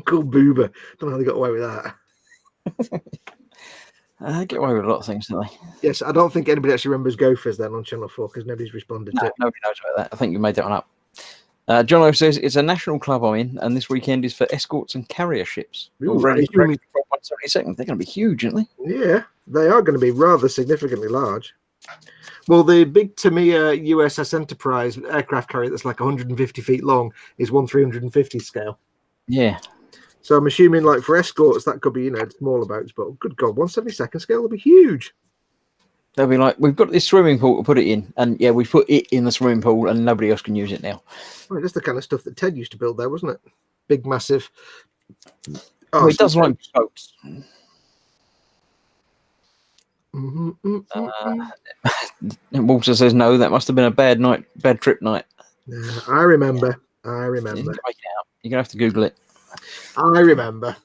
Called Boober. Don't know how they got away with that. They get away with a lot of things, don't they? Yes, I don't think anybody actually remembers Gophers then on Channel 4 because nobody's responded to it. Nobody knows about that. I think you made that one up. John O says it's a national club I'm in, and this weekend is for escorts and carrier ships. Ooh, Ready from 172nd. They're going to be huge, aren't they? Yeah, they are going to be rather significantly large. Well, the big Tamiya USS Enterprise aircraft carrier that's like 150 feet long is 1/350 scale. Yeah. So I'm assuming, like for escorts, that could be smaller boats, but good God, 1/72 scale will be huge. They'll be like, we've got this swimming pool to put it in, and yeah, we put it in the swimming pool, and nobody else can use it now. Well, that's the kind of stuff that Ted used to build there, wasn't it? Big, massive. Well, he does like boats. Walter says no. That must have been a bad trip night. I remember. You're gonna have to Google it. I remember.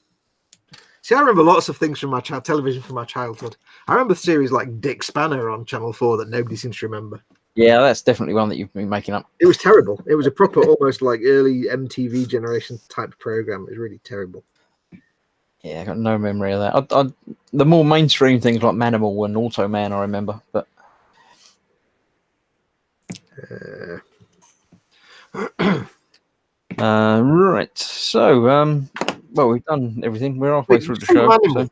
See, I remember lots of things from my television from my childhood. I remember series like Dick Spanner on Channel 4 that nobody seems to remember. Yeah, that's definitely one that you've been making up. It was terrible. It was a proper, almost like early MTV generation type program. It was really terrible. Yeah, I got no memory of that. The more mainstream things like Manimal and Automan, I remember. But right. So, well, we've done everything. We're halfway through the show. So.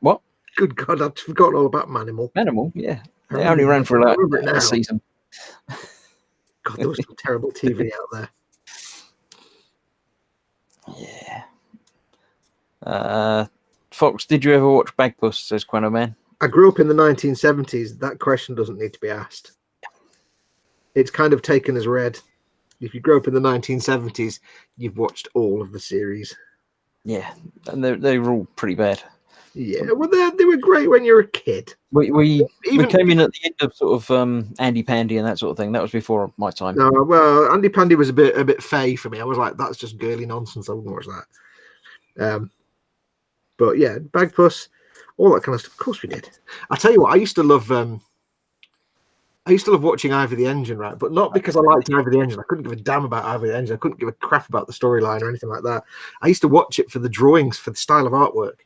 What? Good God, I'd forgotten all about Manimal. Manimal, yeah. They only ran for like a season. God, there was some terrible TV out there. Yeah. Fox, did you ever watch Bagpuss? Says Quano Man. I grew up in the 1970s. That question doesn't need to be asked. It's kind of taken as read. If you grew up in the 1970s, you've watched all of the series. Yeah, and they were all pretty bad. Yeah, well, they were great when you were a kid. We came in at the end of sort of Andy Pandy and that sort of thing. That was before my time. No, well, Andy Pandy was a bit fey for me. I was like, that's just girly nonsense. I wouldn't watch that. But yeah, Bagpuss, all that kind of stuff. Of course we did. I tell you what, I used to love watching Ivor the Engine, right? But not because I liked Ivor the Engine. I couldn't give a damn about Ivor the Engine. I couldn't give a crap about the storyline or anything like that. I used to watch it for the drawings, for the style of artwork.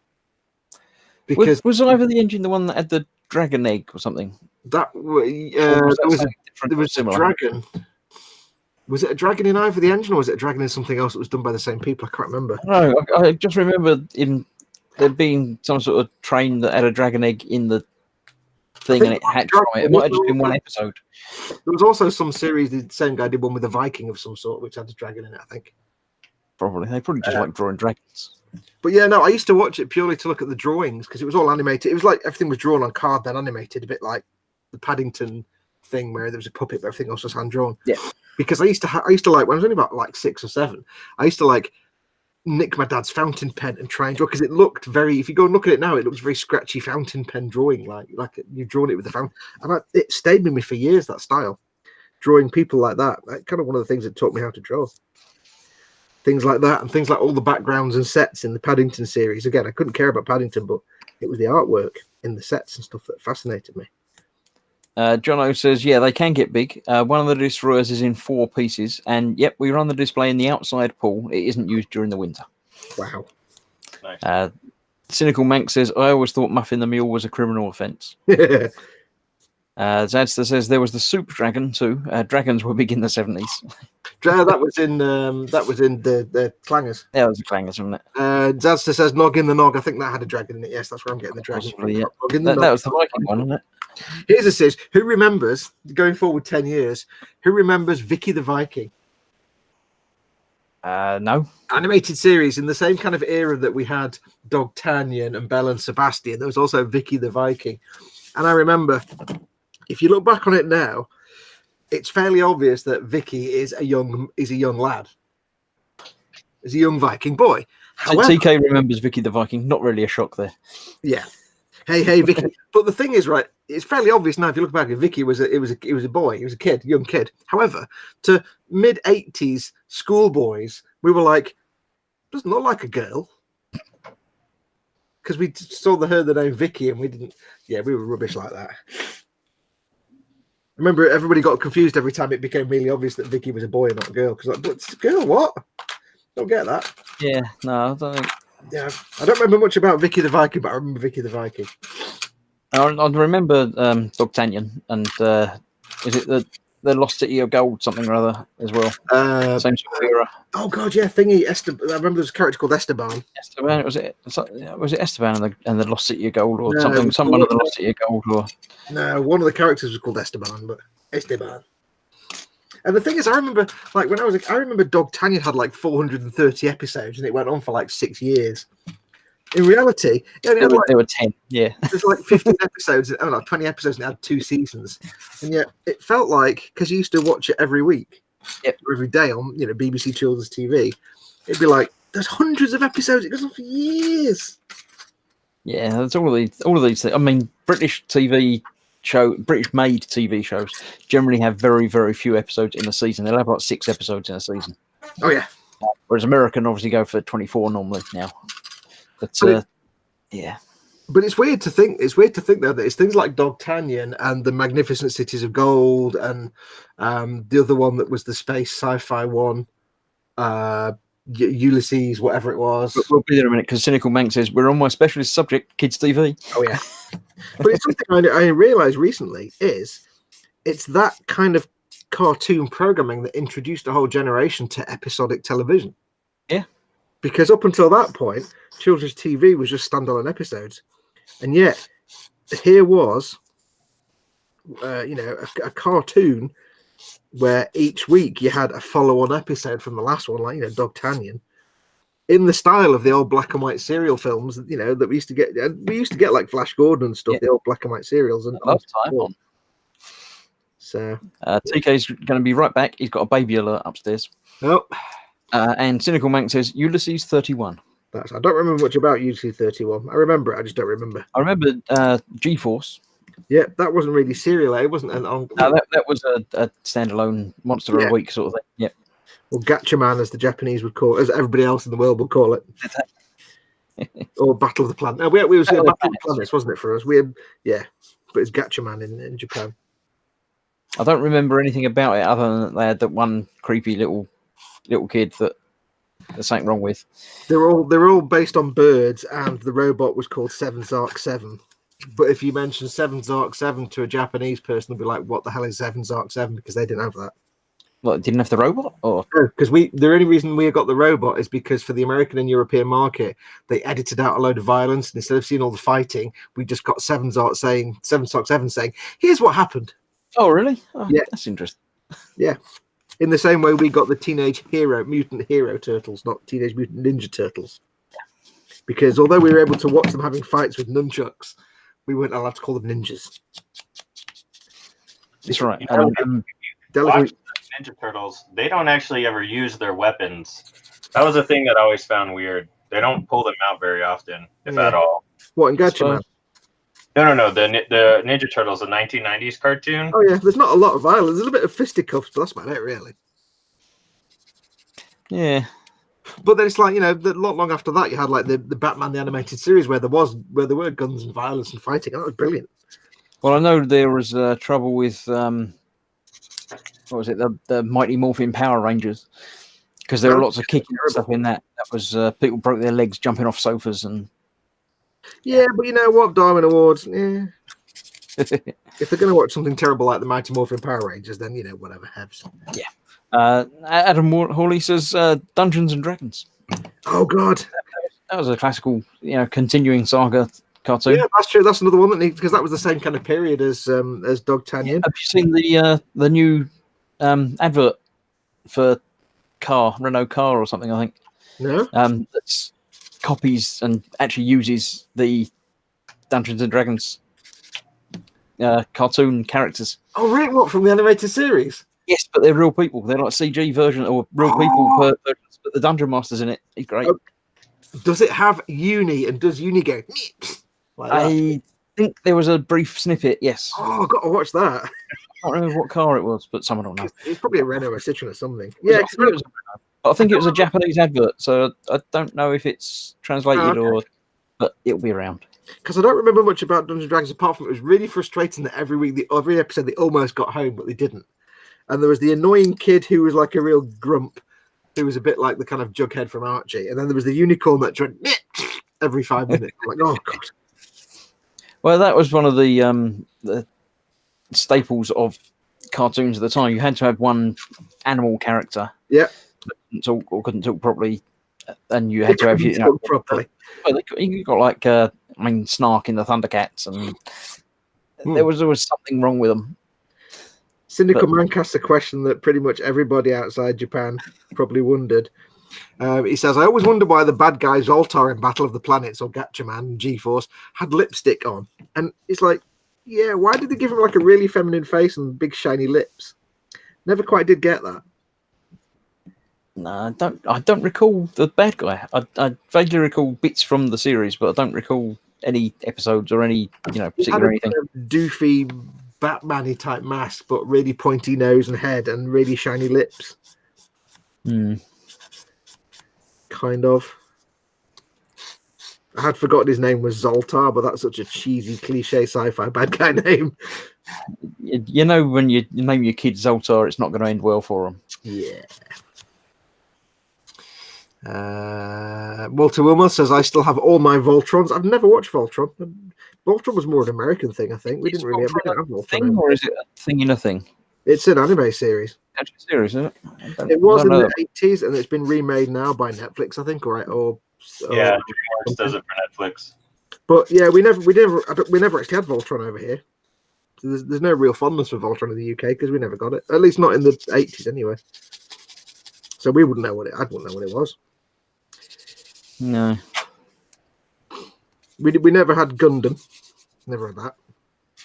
Because was Ivor the Engine the one that had the dragon egg or something? There was a dragon. Was it a dragon in Ivor the Engine, or was it a dragon in something else that was done by the same people? I can't remember. No, I just remember there being some sort of train that had a dragon egg in the thing, and it hatched from it. It might have just been one episode. There was also some series. The same guy did one with a Viking of some sort, which had a dragon in it, I think. Probably. They probably just like drawing dragons. But yeah, no, I used to watch it purely to look at the drawings because it was all animated. It was like everything was drawn on card, then animated, a bit like the Paddington thing where there was a puppet, but everything else was hand drawn. Yeah. Because I used to like, when I was only about like 6 or 7, I used to like nick my dad's fountain pen and try and draw, because it looked very, if you go and look at it now, it looks very scratchy fountain pen drawing, like you've drawn it with the fountain. And it stayed with me for years, that style, drawing people like that. That's kind of one of the things that taught me how to draw. Things like that, and things like all the backgrounds and sets in the Paddington series. Again, I couldn't care about Paddington, but it was the artwork in the sets and stuff that fascinated me. John O says, yeah, they can get big. One of the destroyers is in 4 pieces, and yep, we run the display in the outside pool. It isn't used during the winter. Wow. Nice. Cynical Manx says, I always thought muffing the mule was a criminal offence. Zadster says there was the Soup Dragon too. Dragons were big in the 70s. That was in the Clangers. Yeah, it was the Clangers, wasn't it? Zadster says Nog in the Nog. I think that had a dragon in it. Yes, that's where I'm getting the dragon. Possibly, yeah. That was the Viking one, wasn't it? Here's a series. Who remembers, going forward 10 years, who remembers Vicky the Viking? No. Animated series in the same kind of era that we had Dogtanian and Belle and Sebastian. There was also Vicky the Viking. And I remember, if you look back on it now, it's fairly obvious that Vicky is a young lad. Is a young Viking boy. However, TK remembers Vicky the Viking. Not really a shock there. yeah. Hey, Vicky. But the thing is, right, it's fairly obvious now if you look back at Vicky was a boy, he was a kid, young kid. However, to mid-80s schoolboys, we were like, doesn't look like a girl. Because we heard the name Vicky and we didn't, we were rubbish like that. Remember, everybody got confused every time it became really obvious that Vicky was a boy and not a girl. Because like, but it's a girl, what? Don't get that. Yeah, no, I don't think. Yeah, I don't remember much about Vicky the Viking, but I remember Vicky the Viking. I remember Dogtanian and is it the Lost City of Gold something or other as well? Same sort of era. Oh god, yeah, thingy. I remember there's a character called Esteban. Esteban, was it Esteban and the Lost City of Gold or No, something? Someone of the Lost City of Gold or no, one of the characters was called Esteban, but Esteban. And the thing is, I remember like when I remember Dogtanian had like 430 episodes, and it went on for like 6 years. In reality, it only had like, there were 10. Yeah, there's like 15 episodes. Oh no, 20 episodes, and it had 2 seasons. And yet, it felt like because you used to watch it every week, or every day on BBC Children's TV, it'd be like there's hundreds of episodes. It goes on for years. yeah. That's all of these things. I mean, British made TV shows generally have very, very few episodes in a season. They'll have like 6 episodes in a season. Oh yeah. Whereas American obviously go for 24 normally now. But yeah. But it's weird to think. It's weird to think though that it's things like Dogtanian and the Magnificent Cities of Gold, and the other one that was the space sci-fi one, Ulysses, whatever it was. But we'll be there in a minute because Cynical Mank says we're on my specialist subject, kids TV. Oh yeah. But it's something I realised recently is it's that kind of cartoon programming that introduced a whole generation to episodic television. Yeah. Because up until that point, children's TV was just standalone episodes, and yet here was, a cartoon where each week you had a follow-on episode from the last one, like Dogtanian, in the style of the old black and white serial films, that we used to get. We used to get like Flash Gordon and stuff, the old black and white serials, and Time on. So TK's going to be right back. He's got a baby alert upstairs. oh. And Cynical Mank says Ulysses 31. I don't remember much about Ulysses 31. I remember it, I just don't remember. I remember G-Force. Yeah, that wasn't really serial. It wasn't an on. No, that was a standalone monster of a week sort of thing. Yep. Or Gatchaman, as the Japanese would call it, as everybody else in the world would call it. Or Battle of the Planet. No, we was Battle of the Planets, wasn't it, for us? We had, but it's Gatchaman in Japan. I don't remember anything about it other than they had that one creepy little kid that there's something wrong with. They're all based on birds, and the robot was called Seven Zark 7. But if you mention Seven Zark 7 to a Japanese person, they'll be like, "What the hell is Seven Zark 7?" Because they didn't have that. What, didn't have the robot? Or because the only reason we got the robot is because for the American and European market, they edited out a load of violence, and instead of seeing all the fighting, we just got Seven Zark 7 saying, "Here's what happened." Oh, really? Oh, yeah, that's interesting. Yeah. In the same way we got the Teenage Mutant Hero Turtles, not Teenage Mutant Ninja Turtles. Because although we were able to watch them having fights with nunchucks, we weren't allowed to call them ninjas. That's right. Watch Ninja Turtles, they don't actually ever use their weapons. That was a thing that I always found weird. They don't pull them out very often, if at all. What, in Gatchaman? No. The Ninja Turtles, the 1990s cartoon. Oh yeah, there's not a lot of violence. There's a little bit of fisticuffs, but that's about it, really. Yeah. But then it's like, not long after that, you had like the Batman the animated series where there were guns and violence and fighting. And that was brilliant. Well, I know there was trouble with what was it, the Mighty Morphin Power Rangers, because there were lots of kicking and stuff in that. That was people broke their legs jumping off sofas and. Yeah, but you know what, Diamond Awards. Yeah. If they're going to watch something terrible like the Mighty Morphin Power Rangers, then whatever. Yeah. Adam Hawley says Dungeons and Dragons. Oh God, that was a classical, continuing saga cartoon. Yeah, that's true. That's another one that needs, because that was the same kind of period as Dogtanian. Have you seen the new advert for Renault car or something? I think. No. That's copies and actually uses the Dungeons and Dragons cartoon characters. Oh, really? What, from the animated series? Yes, but they're real people. They're like CG version or real people versions, but the Dungeon Master's in it. He's great. Does it have Uni, and does Uni go like that? I think there was a brief snippet. Yes, Oh, I've got to watch that. I can't remember what car it was, but someone will know. It's probably a Renault or Citroen or something. Yeah, Yeah, I think it was a Japanese advert, so I don't know if it's translated or, but it'll be around. because I don't remember much about Dungeons and Dragons apart from it was really frustrating that every week, every episode, they almost got home, but they didn't. And there was the annoying kid who was like a real grump, who was a bit like the kind of Jughead from Archie. And then there was the unicorn that went every 5 minutes. I'm like, oh god. Well, that was one of the staples of cartoons at the time. You had to have one animal character. Yeah. That couldn't talk or couldn't talk properly, and you had to have properly. Well, you got like Snark in the Thundercats, and there was always something wrong with them. Cynical Man casts a question that pretty much everybody outside Japan probably wondered. He says, I always wonder why the bad guy Zoltar in Battle of the Planets or Gatchaman and G-Force had lipstick on. And it's like, yeah, why did they give him like a really feminine face and big shiny lips? Never quite did get that. No, I don't recall the bad guy. I vaguely recall bits from the series, but I don't recall any episodes or any particular anything. Doofy Batman-y type mask, but really pointy nose and head and really shiny lips. Kind of. I had forgotten his name was Zoltar, but that's such a cheesy cliche sci-fi bad guy name. You know, when you name your kid Zoltar, it's not going to end well for him. Yeah. Walter Wilmer says, I still have all my Voltrons. I've never watched Voltron. Voltron was more an American thing, I think. We didn't really have Voltron. Thing, or is it a thing in a thing? It's an anime series. Actually, series, isn't it? It was in the 80s, and it's been remade now by Netflix, I think, or yeah, DreamWorks does it for Netflix. But yeah, we never actually had Voltron over here. So there's no real fondness for Voltron in the UK because we never got it. At least not in the 80s, anyway. So we wouldn't know what I wouldn't know what it was. No. We never had Gundam. Never had that.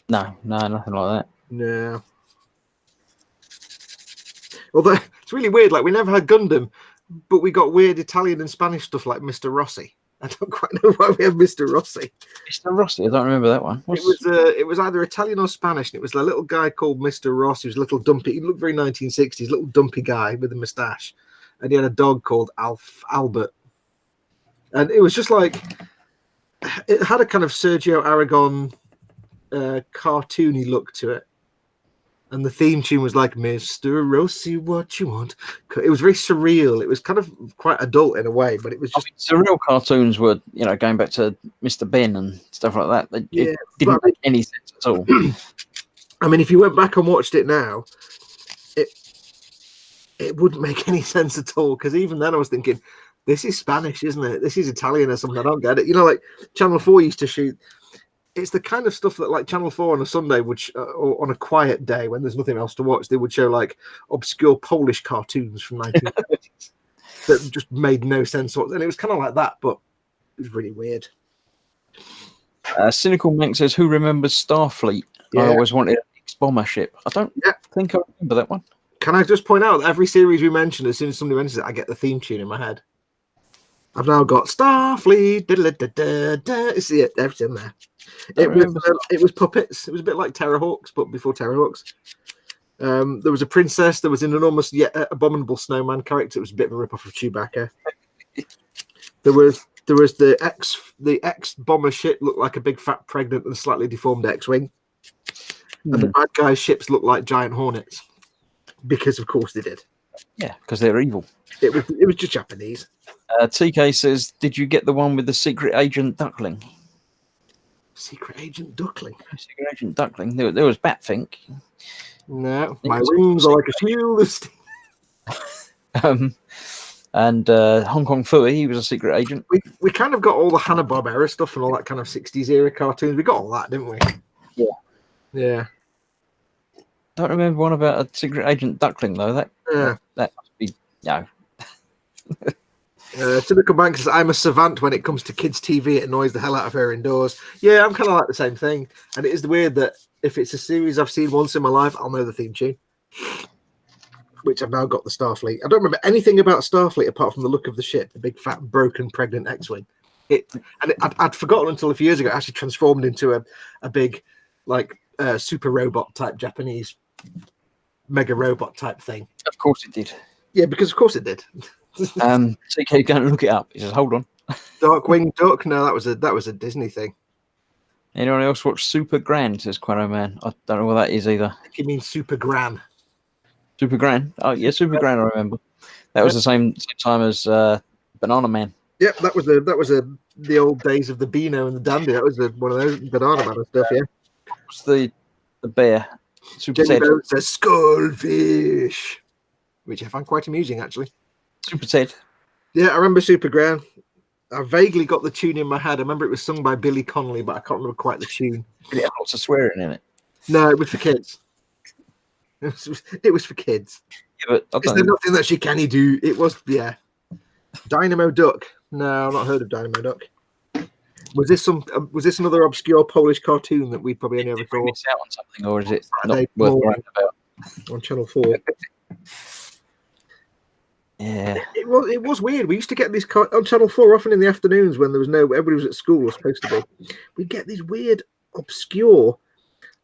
No, nothing like that. No. Although it's really weird, like we never had Gundam, but we got weird Italian and Spanish stuff like Mr. Rossi. I don't quite know why we have Mr. Rossi. Mr. Rossi, I don't remember that one. It was either Italian or Spanish, and it was a little guy called Mr. Ross, who was a little dumpy. He looked very 1960s, little dumpy guy with a moustache, and he had a dog called Albert. And it was just like, it had a kind of Sergio Aragon cartoony look to it. And the theme tune was like, Mr. Rossi, what you want? It was very surreal. It was kind of quite adult in a way, but it was just... surreal cartoons were, going back to Mr. Ben and stuff like that. It didn't make any sense at all. I mean, if you went back and watched it now, it wouldn't make any sense at all. Because even then I was thinking, this is Spanish, isn't it? This is Italian or something. I don't get it. Like Channel 4 used to shoot... It's the kind of stuff that, like, Channel 4 on a Sunday or on a quiet day when there's nothing else to watch, they would show like obscure Polish cartoons from 1930s that just made no sense. And it was kind of like that, but it was really weird. Cynical Mank says, "Who remembers Starfleet? Yeah. I always wanted an X-bomber ship. I don't think I remember that one." Can I just point out that every series we mention, as soon as somebody mentions it, I get the theme tune in my head. I've now got Starfleet. It's everything there. It was puppets. It was a bit like Terrorhawks, but before Terrorhawks. There was a princess. There was an enormous yet abominable snowman character. It was a bit of a rip-off of Chewbacca. There was the X bomber ship looked like a big fat pregnant and slightly deformed X-wing, and the bad guys' ships looked like giant hornets because, of course, they did. Yeah, because they're evil. It was just Japanese. TK says, "Did you get the one with the secret agent Duckling?" Secret Agent Duckling. Secret Agent Duckling. There was Batfink. No, my wings are like a shield of steel. And Hong Kong Phooey, he was a secret agent. We kind of got all the Hanna-Barbera stuff and all that kind of 60s era cartoons. We got all that, didn't we? Yeah. Yeah. Don't remember one about a secret agent Duckling though. That must be Typical Bank says, I'm a savant when it comes to kids' TV. It annoys the hell out of her indoors. Yeah, I'm kind of like the same thing. And it is weird that if it's a series I've seen once in my life, I'll know the theme tune. which I've now got the Starfleet. I don't remember anything about Starfleet apart from the look of the ship, the big, fat, broken, pregnant X-wing. I'd forgotten until a few years ago. It actually transformed into a big, like, super robot type Japanese mega robot type thing. Of course it did. Yeah, because of course it did. TK going to look it up. He says, "Hold on." Darkwing Duck. No, that was a Disney thing. Anyone else watch Super Grand? Says Quano Man. I don't know what that is either. I think you mean Super Gran. Super Grand. Oh yeah, Super Grand. I remember. That was the same time as Banana Man. Yep, that was the old days of the Beano and the Dandy. That was one of those Banana Man stuff. Yeah. What's the bear? Super Jenny Ted. Bones says Skullfish, which I find quite amusing actually. Super Ted. Yeah, I remember Super Gran. I vaguely got the tune in my head. I remember it was sung by Billy Connolly, but I can't remember quite the tune. Did it have lots of swearing in it? No, it was for kids. It was for kids. Yeah, but I Is don't there know. nothing that she can do? It was, yeah. Dynamo Duck. No, I've not heard of Dynamo Duck. Was this another obscure Polish cartoon that we probably only ever Did we saw miss out on something, or is it Saturday not worth morning. writing about? on Channel 4? Yeah. It was weird. We used to get these on Channel 4 often in the afternoons when there was everybody was at school or supposed to be. We'd get these weird, obscure,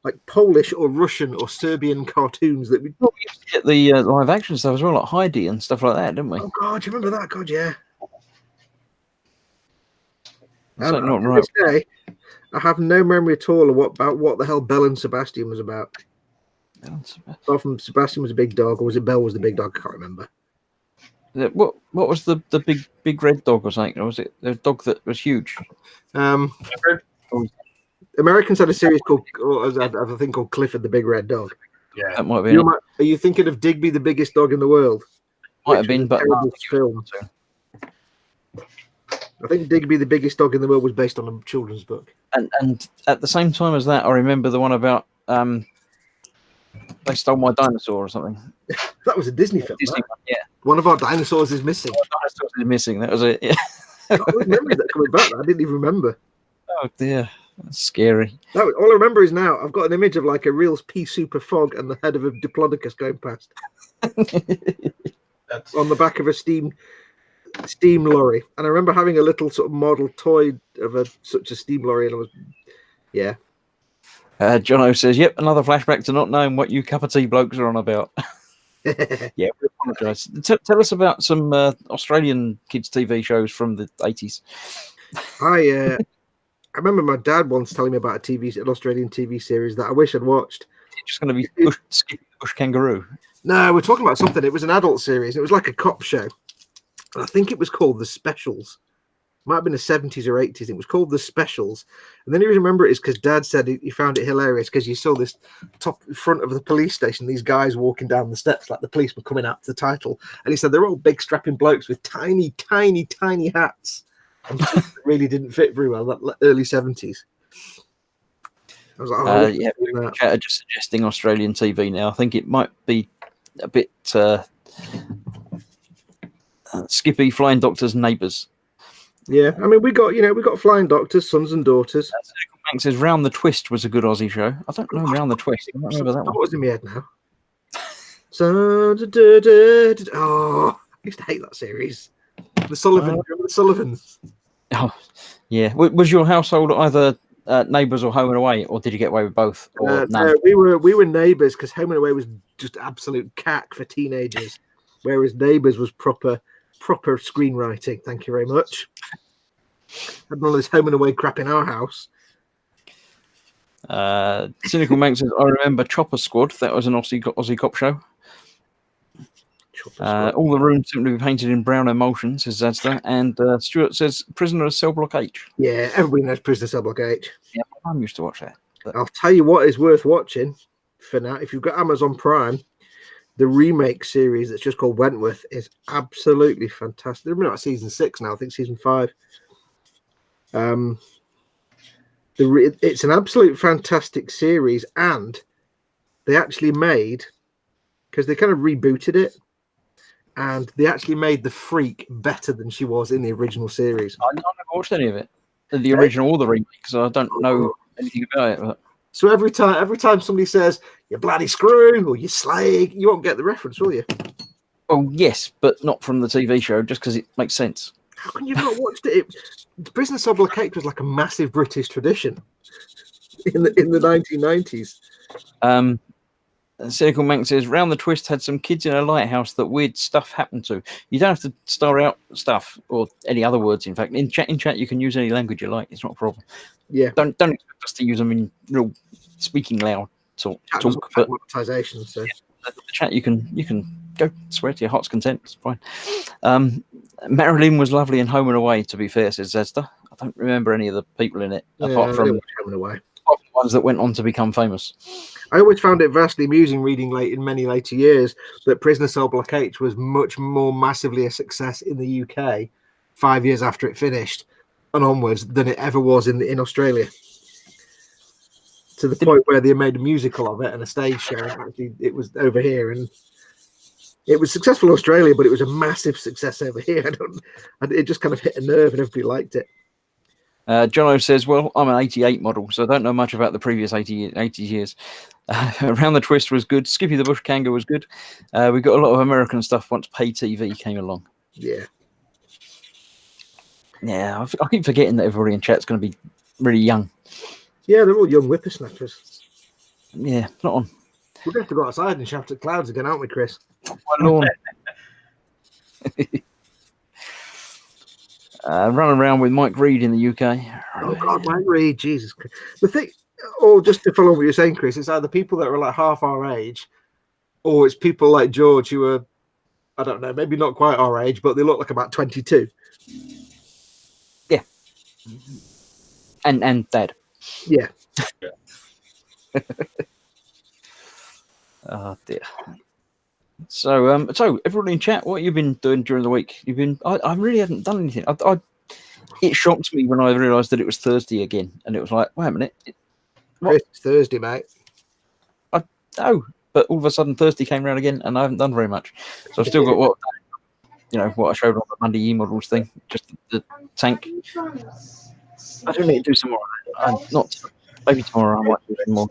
like Polish or Russian or Serbian cartoons that we. Well, we used to get the live action stuff as well, like Heidi and stuff like that, didn't we? Oh God, do you remember that? God, yeah. It's like not To right. this day, I have no memory at all of what the hell Belle and Sebastian was about. Apart from Sebastian was a big dog, or was it Belle was the big dog? I can't remember. What was the big red dog or something? Or was it the dog that was huge? Americans had a series called, a thing called Clifford the Big Red Dog. Yeah. That might be. Are you thinking of Digby the Biggest Dog in the World? Might have Which been, was a but terrible film. I think Digby the Biggest Dog in the World was based on a children's book. and at the same time as that, I remember the one about they stole my dinosaur or something. That was a Disney film. Disney That. one, yeah. One of our dinosaurs is missing. Dinosaurs are missing. That was it. Yeah. I remember that coming back. I didn't even remember. Oh dear, that's scary. All I remember is now I've got an image of like a real pea super fog and the head of a Diplodocus going past That's on the back of a steam lorry. And I remember having a little sort of model toy of such a steam lorry, and I was, yeah. Jono says, "Yep, another flashback to not knowing what you cup of tea blokes are on about." Yeah, we apologise. Tell us about some Australian kids' TV shows from the 80s. I remember my dad once telling me about an Australian TV series that I wish I'd watched. It's just going to be Skippy the Bush Kangaroo. No, we're talking about something. It was an adult series. It was like a cop show. I think it was called The Specials. Might have been the 70s or 80s. It was called The Specials. And then you remember it is because Dad said he found it hilarious because you saw this top front of the police station, these guys walking down the steps like the policemen coming out to the title. And he said they're all big strapping blokes with tiny, tiny, tiny hats. And it really didn't fit very well, that early 70s. I was like, oh, Yeah, chat are just suggesting Australian TV now. I think it might be a bit Skippy, Flying Doctor's Neighbours. yeah. I mean, we got Flying Doctors, Sons and Daughters. Banks says Round the Twist was a good Aussie show. I don't know Round the Twist. I don't remember that one. What was in my head now? Oh, I used to hate that series. The Sullivans. Remember the Sullivans? Oh, yeah. Was your household either Neighbours or Home and Away, or did you get away with both? Or none? No, we were Neighbours because Home and Away was just absolute cack for teenagers, whereas Neighbours was proper screenwriting. Thank you very much. Had none of this Home and Away crap in our house. Cynical Manx says, I remember Chopper Squad. That was an Aussie cop show. All the rooms seem to be painted in brown emulsion, says Zadster. And Stuart says Prisoner of Cell Block H. Yeah, everybody knows Prisoner of Cell Block H. Yeah, my mum used to watch that. But I'll tell you what is worth watching for now. If you've got Amazon Prime, the remake series that's just called Wentworth is absolutely fantastic. They're not season 6 now. I think season 5. It's an absolute fantastic series, and they actually made, because they kind of rebooted it, and they actually made the Freak better than she was in the original series. I never watched any of it, the original or the remake, so I don't know anything about it. But So every time somebody says you bloody screw or you slag, you won't get the reference, will you? Well, yes, but not from the TV show, just because it makes sense. How can you not watched it? Business Obligate was like a massive British tradition in the 1990s. Cynical Mank says, Round the Twist had some kids in a lighthouse that weird stuff happened to. You don't have to star out stuff or any other words. In fact, in chat, you can use any language you like. It's not a problem. Yeah. Don't expect us to use them in real speaking loud talk. But monetization. So the chat, you can go swear to your heart's content. It's fine. Marilyn was lovely in Home and Away. To be fair, says Zesta. I don't remember any of the people in it apart from Home and Away. The ones that went on to become famous. I always found it vastly amusing reading in many later years that Prisoner Cell Block H was much more massively a success in the UK 5 years after it finished and onwards than it ever was in Australia. To the point where they made a musical of it and a stage show. Actually, it was over here, and it was successful in Australia, but it was a massive success over here. It just kind of hit a nerve, and everybody liked it. Jono says, well, I'm an 88 model, so I don't know much about the previous 80 years. Around the Twist was good. Skippy the Bush Kangaroo was good. We got a lot of American stuff once pay TV came along. Yeah. Yeah, I keep forgetting that everybody in chat's going to be really young. Yeah, they're all young whippersnappers. Yeah, not on. We're going to have to go outside and shout at clouds again, aren't we, Chris? My lawn. Running around with Mike Reed in the UK. Oh, God, Mike Reed, Jesus Christ. The thing, just to follow what you're saying, Chris, it's either people that are like half our age or it's people like George who are, I don't know, maybe not quite our age, but they look like about 22. Yeah. And Dad. Yeah. Oh, dear. So everyone in chat, what have you been doing during the week? I really haven't done anything. It shocked me when I realised that it was Thursday again, and it was like, wait a minute, Chris, it's Thursday, mate. But all of a sudden Thursday came around again, and I haven't done very much. So I've still got what I showed on the Monday E models thing, just the tank. I do need to do some more. Maybe tomorrow I might do some more.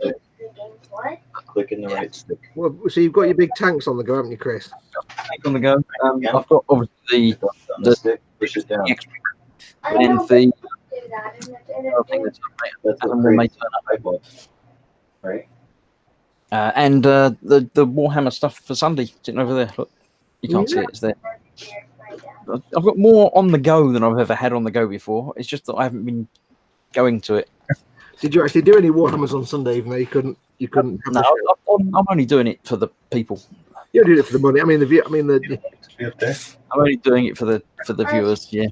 Clicking the right stick. Well, so you've got your big tanks on the go, haven't you, Chris? Tank on the go. I've got obviously The stick, push it down. the extra and the thing that's That's as a and when they great turn up. eyeball. Right? And the Warhammer stuff for Sunday sitting over there. Look, you can't see it. It's there. I've got more on the go than I've ever had on the go before. It's just that I haven't been going to it. Did you actually do any Warhammers on Sunday, even though you couldn't? Have No, the show? I'm only doing it for the people. You don't do it for the money. I mean, Be up there. I'm only doing it for the viewers. Yeah.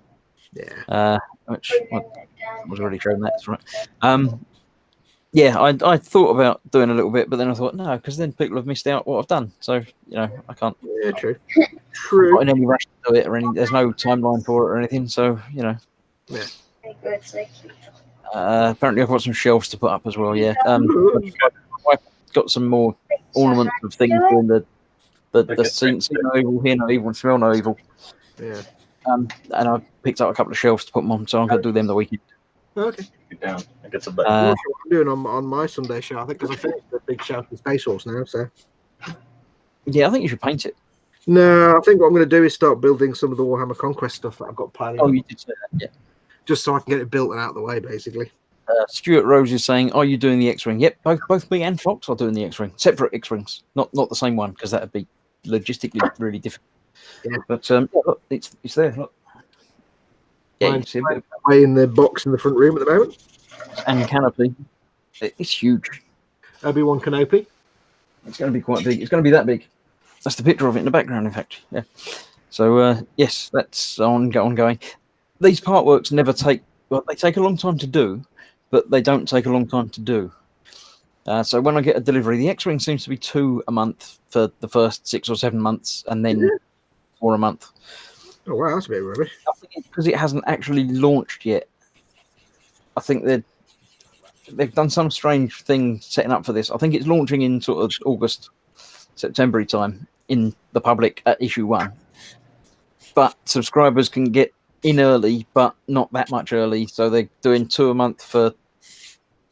yeah. Which I was already showing that. That's right. Yeah, I thought about doing a little bit, but then I thought no, because then people have missed out what I've done. So I can't. Yeah, true. I'm True. not in any rush to do it or any. There's no timeline for it or anything. So Yeah. apparently I've got some shelves to put up as well. Yeah. I've got some more ornaments of things in the see no evil, hear no evil, and smell no evil. Yeah. And I picked up a couple of shelves to put them on, so I'm going to do them the weekend. Okay. Get down. I get some I'm button. not sure what I'm doing on my Sunday show. I think because I finished the big Shouting Space Horse now. So Yeah, I think you should paint it. no, I think what I'm going to do is start building some of the Warhammer Conquest stuff that I've got piling Oh, up, you did say that. Yeah. just so I can get it built and out of the way, basically. Stuart Rose is saying, "Are you doing the X-wing?" Yep, both me and Fox are doing the X-wing, separate X-wings, not the same one, because that would be logistically really difficult. Yeah. But look, it's there. Look. Yeah, you can see a bit of Way in the box in the front room at the moment. and canopy. It's huge. Obi-Wan Kenobi. It's going to be quite big. It's going to be that big. That's the picture of it in the background, in fact. Yeah. So yes, that's ongoing. These part works never take. Well, they take a long time to do, but they don't take a long time to do. So when I get a delivery, the X-wing seems to be 2 a month for the first 6 or 7 months, and then 4 a month. Oh wow, that's a bit rubbish. I think it's because it hasn't actually launched yet. I think they've done some strange thing setting up for this. I think it's launching in sort of August, September time in the public at issue 1. But subscribers can get in early, but not that much early. So they're doing 2 a month for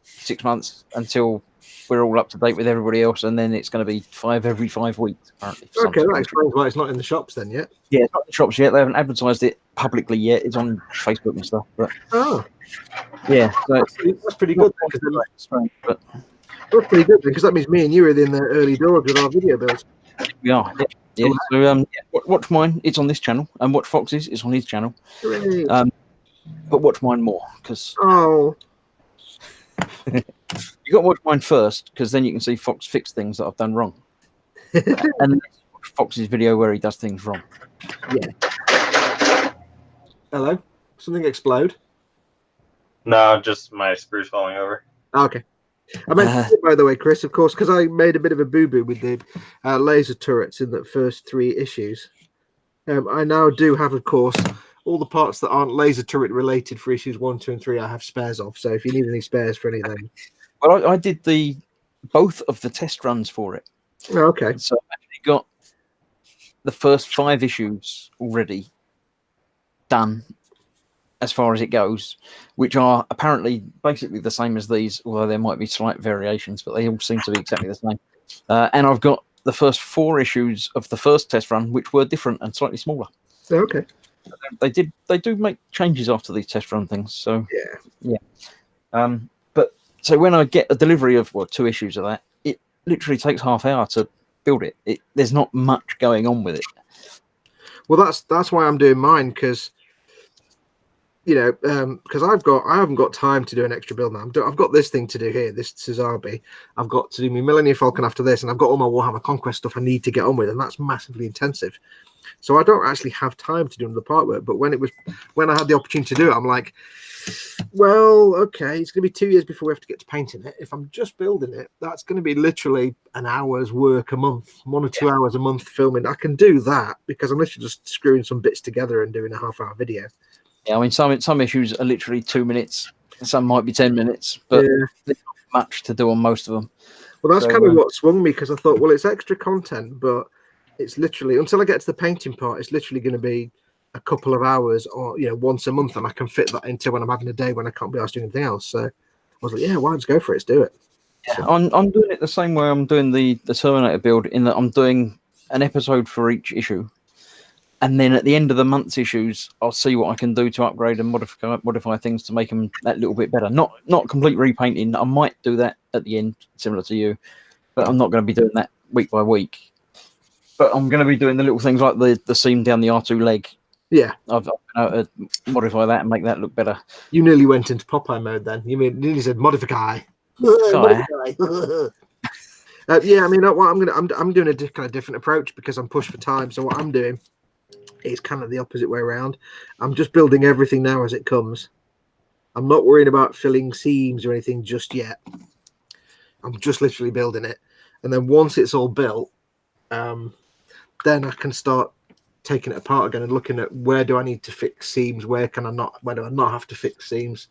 6 months until we're all up to date with everybody else, and then it's going to be 5 every 5 weeks apparently. for some Okay, that reason. explains why it's not in the shops then yet. Yeah, it's not in the shops yet. They haven't advertised it publicly yet. It's on Facebook and stuff. But Oh, yeah, so it's that's pretty good. strange, but That's pretty good because that means me and you are in the early doors with our video builds. we are. Yeah. Yeah. So yeah, watch mine. It's on this channel, and watch Fox's. It's on his channel. Hooray. But watch mine more because Oh, you got to watch mine first, because then you can see Fox fix things that I've done wrong, and then watch Fox's video where he does things wrong. hello. Something explode? No, just my screws falling over. Oh, okay. I meant to say, by the way, Chris, of course, because I made a bit of a boo-boo with the laser turrets in the first 3 issues. I now do have, of course, all the parts that aren't laser turret related for issues 1, 2, and 3. I have spares of. So if you need any spares for any of them, Well, I did both of the test runs for it, oh, okay. so I've actually got the first 5 issues already done as far as it goes, which are apparently basically the same as these, although there might be slight variations, but they all seem to be exactly the same. And I've got the first 4 issues of the first test run, which were different and slightly smaller. Oh, okay. They do make changes after these test run things, so Yeah. but so when I get a delivery of 2 issues of that, it literally takes half hour to build it. There's not much going on with it. Well, that's why I'm doing mine, because because I haven't got time to do an extra build now. I've got this thing to do here, this Cesabe. I've got to do my Millennium Falcon after this, and I've got all my Warhammer Conquest stuff I need to get on with, and that's massively intensive. So I don't actually have time to do another part work. But when I had the opportunity to do it, I'm like, well, okay, it's going to be 2 years before we have to get to painting it. If I'm just building it, that's going to be literally an hour's work a month, 1 or 2 hours a month filming. I can do that because I'm literally just screwing some bits together and doing a half-hour video. Yeah, I mean, some issues are literally 2 minutes, some might be 10 minutes, but there's not much to do on most of them. Well, that's kind of what swung me, because I thought, well, it's extra content, but it's literally, until I get to the painting part, it's literally going to be a couple of hours or, once a month, and I can fit that into when I'm having a day when I can't be asked to do anything else. So I was like, yeah, why not go for it? Let's do it. Yeah, so. I'm doing it the same way I'm doing the Terminator build, in that I'm doing an episode for each issue. And then at the end of the month's issues, I'll see what I can do to upgrade and modify things to make them that little bit better. Not complete repainting. I might do that at the end, similar to you, but I'm not going to be doing that week by week. But I'm going to be doing the little things like the seam down the R2 leg. Yeah, I've been able to modify that and make that look better. You nearly went into Popeye mode then. You nearly said modify. Yeah, I mean, what I'm doing a kind of different approach because I'm pushed for time. So what I'm doing, it's kind of the opposite way around. I'm just building everything now as it comes. I'm not worrying about filling seams or anything just yet. I'm just literally building it. And then once it's all built, then I can start taking it apart again and looking at where do I need to fix seams, where do I not have to fix seams.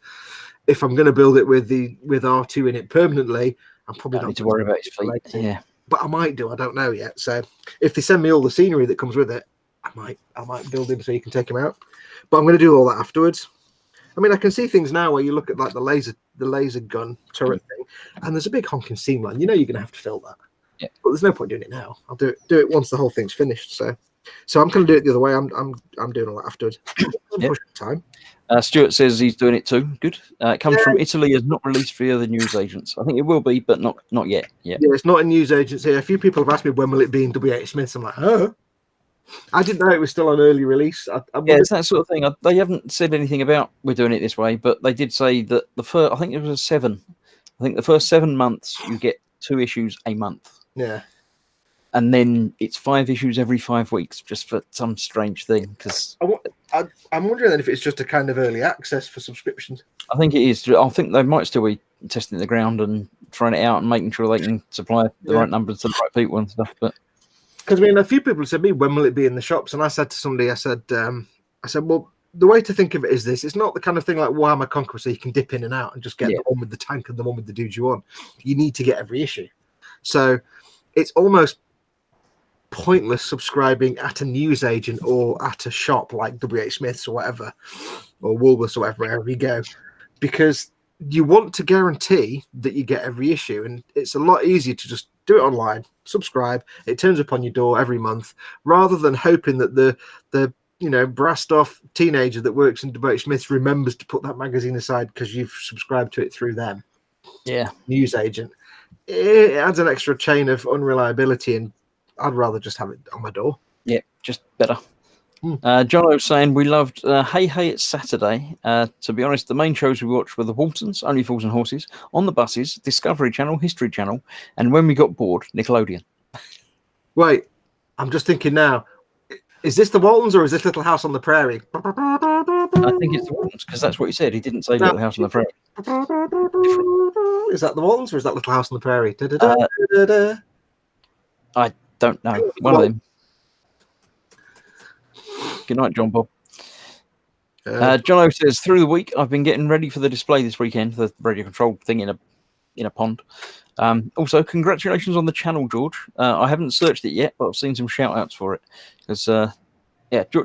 If I'm going to build it with R2 in it permanently, I'm probably not need to worry about his feet. Yeah, but I might do. I don't know yet. So if they send me all the scenery that comes with it, I might build him so you can take him out, but I'm going to do all that afterwards. I mean, I can see things now where you look at like the laser gun turret thing, and there's a big honking seam line. You're going to have to fill that. Yeah. But there's no point doing it now. I'll do it once the whole thing's finished. So I'm going to do it the other way. I'm doing all that afterwards. Pushing time. Stuart says he's doing it too. Good. It comes from Italy, is not released via the news agents. I think it will be, but not yet. Yeah, it's not in news agents here. A few people have asked me when will it be in W.H. Smith's. I'm like, oh. I didn't know it was still on early release. It's that sort of thing. They haven't said anything about we're doing it this way, but they did say that I think it was a 7. I think the first 7 months you get 2 issues a month. Yeah. And then it's 5 issues every 5 weeks, just for some strange thing. Because I'm wondering then if it's just a kind of early access for subscriptions. I think it is. I think they might still be testing the ground and trying it out and making sure they can supply the right numbers to the right people and stuff. But because I mean, a few people said me, when will it be in the shops? And I said to somebody, I said, well, the way to think of it is this: it's not the kind of thing like Warhammer Conquest, so you can dip in and out and just get the one with the tank and the one with the dude you want. You need to get every issue, so it's almost pointless subscribing at a newsagent or at a shop like W.H. Smith's or whatever, or Woolworths or whatever, wherever you go, because you want to guarantee that you get every issue, and it's a lot easier to just do it online, subscribe, it turns up on your door every month, rather than hoping that the brassed off teenager that works in DeBoat Smiths remembers to put that magazine aside because you've subscribed to it through them. Yeah. News agent. It adds an extra chain of unreliability, and I'd rather just have it on my door. Yeah, just better. John was saying we loved Hey Hey It's Saturday. To be honest, the main shows we watched were The Waltons, Only Fools and Horses, On the Buses, Discovery Channel, History Channel, and when we got bored, Nickelodeon. Wait, I'm just thinking now. Is this The Waltons or is this Little House on the Prairie? I think it's The Waltons because that's what he said. He didn't say Little House on the Prairie. Is that The Waltons or is that Little House on the Prairie? I don't know. One of them. Good night, John Bob. John O says, through the week, I've been getting ready for the display this weekend, the radio control thing in a pond. Also, congratulations on the channel, George. I haven't searched it yet, but I've seen some shout outs for it. Because,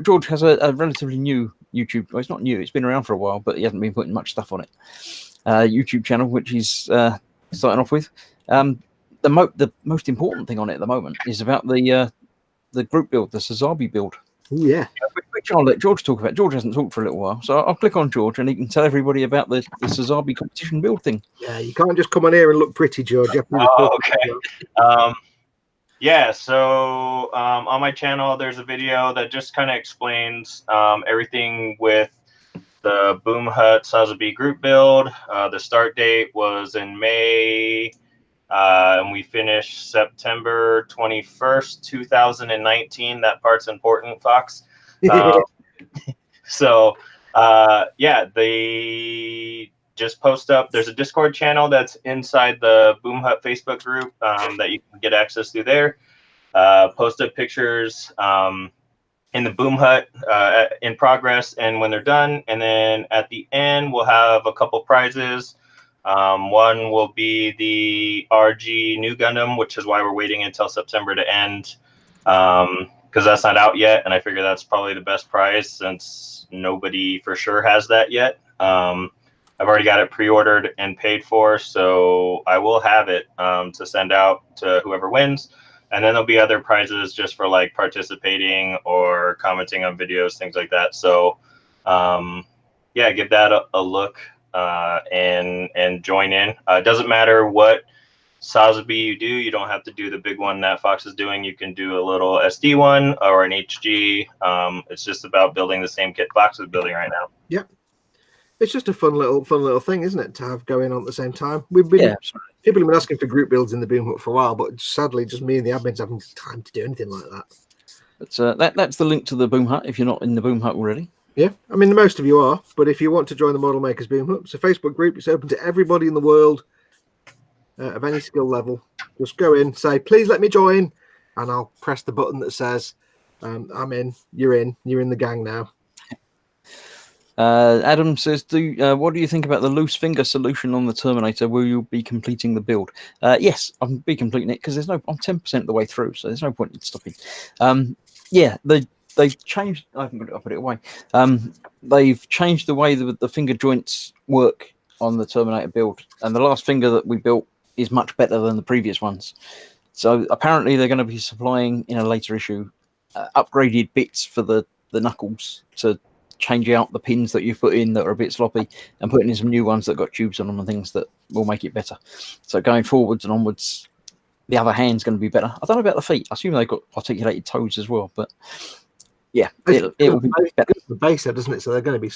George has a relatively new YouTube. Well, it's not new, it's been around for a while, but he hasn't been putting much stuff on it. YouTube channel, which he's starting off with. The most important thing on it at the moment is about the group build, the Sazabi build. Ooh, yeah. Which I'll let George talk about. George hasn't talked for a little while, so I'll click on George and he can tell everybody about the Sazabi competition build thing. Yeah, you can't just come on here and look pretty, George. You have to So on my channel, there's a video that just kind of explains everything with the Boom Hut Sazabi group build. The start date was in May, and we finished September 21st, 2019. That part's important, Fox. They just post up. There's a Discord channel that's inside the Boom Hut Facebook group that you can get access to there. Post up pictures in the Boom Hut in progress and when they're done. And then at the end, we'll have a couple prizes. One will be the RG New Gundam, which is why we're waiting until September to end, because that's not out yet. And I figure that's probably the best prize since nobody for sure has that yet. I've already got it pre-ordered and paid for, so I will have it to send out to whoever wins. And then there'll be other prizes just for like participating or commenting on videos, things like that. So give that a look and join in. It doesn't matter what Sazabi you do. You don't have to do the big one that Fox is doing. You can do a little SD one or an HG. It's just about building the same kit Fox is building right now. Yep. It's just a fun little thing, isn't it, to have going on at the same time? People have been asking for group builds in the Boom Hut for a while, but sadly, just me and the admins haven't time to do anything like that. That's the link to the Boom Hut if you're not in the Boom Hut already. Yeah, I mean, most of you are, but if you want to join the Model Makers Boom Hut, it's a Facebook group. It's open to everybody in the world of any skill level. Just go in, say, please let me join, and I'll press the button that says, I'm in, you're in the gang now. Adam says, what do you think about the loose finger solution on the Terminator? Will you be completing the build? Yes, I'll be completing it because I'm 10% of the way through, so there's no point in stopping. They've changed. I haven't got it. I'll put it away. They've changed the way the finger joints work on the Terminator build, and the last finger that we built is much better than the previous ones. So apparently they're going to be supplying in a later issue upgraded bits for the knuckles to change out the pins that you've put in that are a bit sloppy and putting in some new ones that got tubes on them and things that will make it better. So going forwards and onwards, the other hand's going to be better. I don't know about the feet. I assume they've got articulated toes as well, but yeah, it will be better. The base there, doesn't it? So they're going to be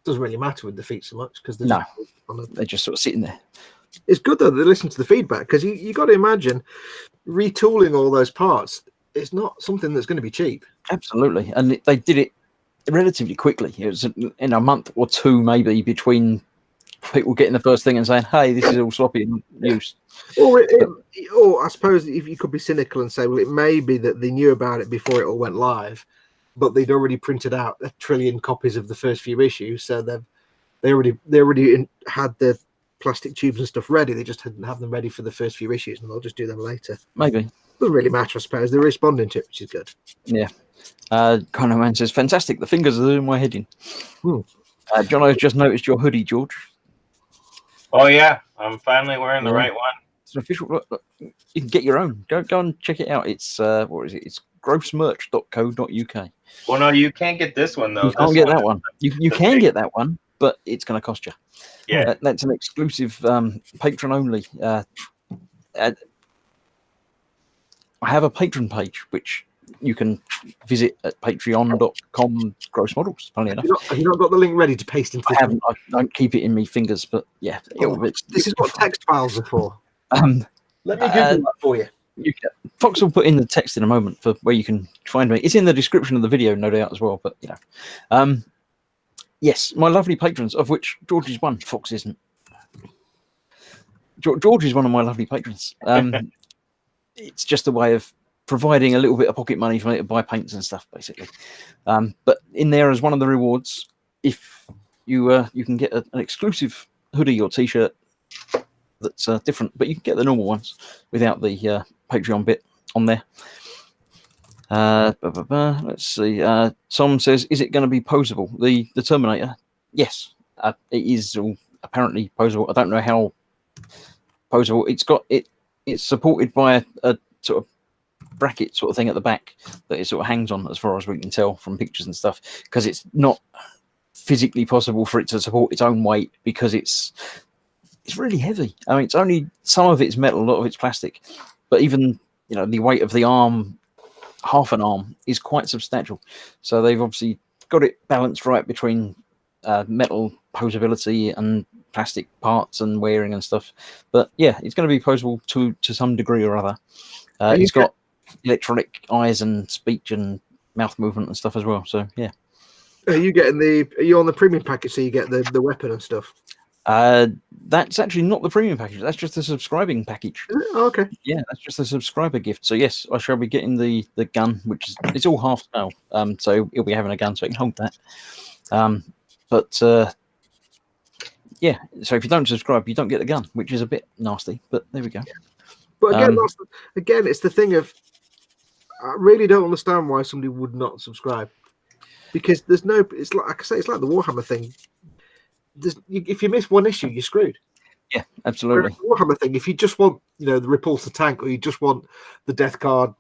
doesn't really matter with the feet so much because they're just sort of sitting there. It's good though they listen to the feedback because you got to imagine retooling all those parts. It's not something that's going to be cheap. Absolutely, and they did it relatively quickly. It was in a month or two maybe between people getting the first thing and saying, hey, this is all sloppy in use. Or I suppose if you could be cynical and say, well, it may be that they knew about it before it all went live, but they'd already printed out 1 trillion copies of the first few issues, so they already had the plastic tubes and stuff ready. They just didn't have them ready for the first few issues, and they'll just do them later. Maybe. Doesn't really matter, I suppose. They're responding to it, which is good. Yeah. Connor Man says, fantastic. The fingers are doing my head in. John, I've just noticed your hoodie, George. Oh yeah, I'm finally wearing the Yeah. right one. It's an official. Look, you can get your own. Go and check it out. It's what is it? It's grossmerch.co.uk. Well, no, you can't get this one though. You can't This get one, that one. You the can fake- get that one, but it's going to cost you. yeah. That's an exclusive patron only. I have a patron page which you can visit at patreon.com/grossmodels. Funny enough, Have you not got the link ready to paste into I the haven't. I don't keep it in my fingers, but yeah, This is what text files are for. Um, Let me Google that for you. Fox will put in the text in a moment for where you can find me. It's in the description of the video, no doubt, as well. But yes, my lovely patrons, of which George is one. Fox isn't. George is one of my lovely patrons. It's just a way of providing a little bit of pocket money for me to buy paints and stuff, basically. But in there, as one of the rewards, if you can get an exclusive hoodie or t-shirt that's different, but you can get the normal ones without the Patreon bit on there. Let's see. Tom says, "Is it going to be posable? The Terminator?" Yes, it is all apparently posable. I don't know how posable. It's supported by a sort of bracket sort of thing at the back that it sort of hangs on, as far as we can tell from pictures and stuff, because it's not physically possible for it to support its own weight, because it's really heavy. I mean, it's only some of it's metal, a lot of it's plastic, but even the weight of the arm, half an arm, is quite substantial. So they've obviously got it balanced right between metal posability and plastic parts and wearing and stuff. But yeah, it's going to be posable to some degree or other. It's got electronic eyes and speech and mouth movement and stuff as well. So yeah. Are you on the premium package, so you get the weapon and stuff? That's actually not the premium package. That's just the subscribing package. Oh, okay. Yeah, that's just the subscriber gift. So yes, I shall be getting the gun, which is it's all half scale. So he'll be having a gun, so he can hold that. Yeah. So if you don't subscribe, you don't get the gun, which is a bit nasty. But there we go. But again, it's the thing of, I really don't understand why somebody would not subscribe, because there's no. It's like I say, it's like the Warhammer thing. If you miss one issue, you're screwed. Yeah, absolutely. The Warhammer thing. If you just want, the Repulsor tank, or you just want the Death Guard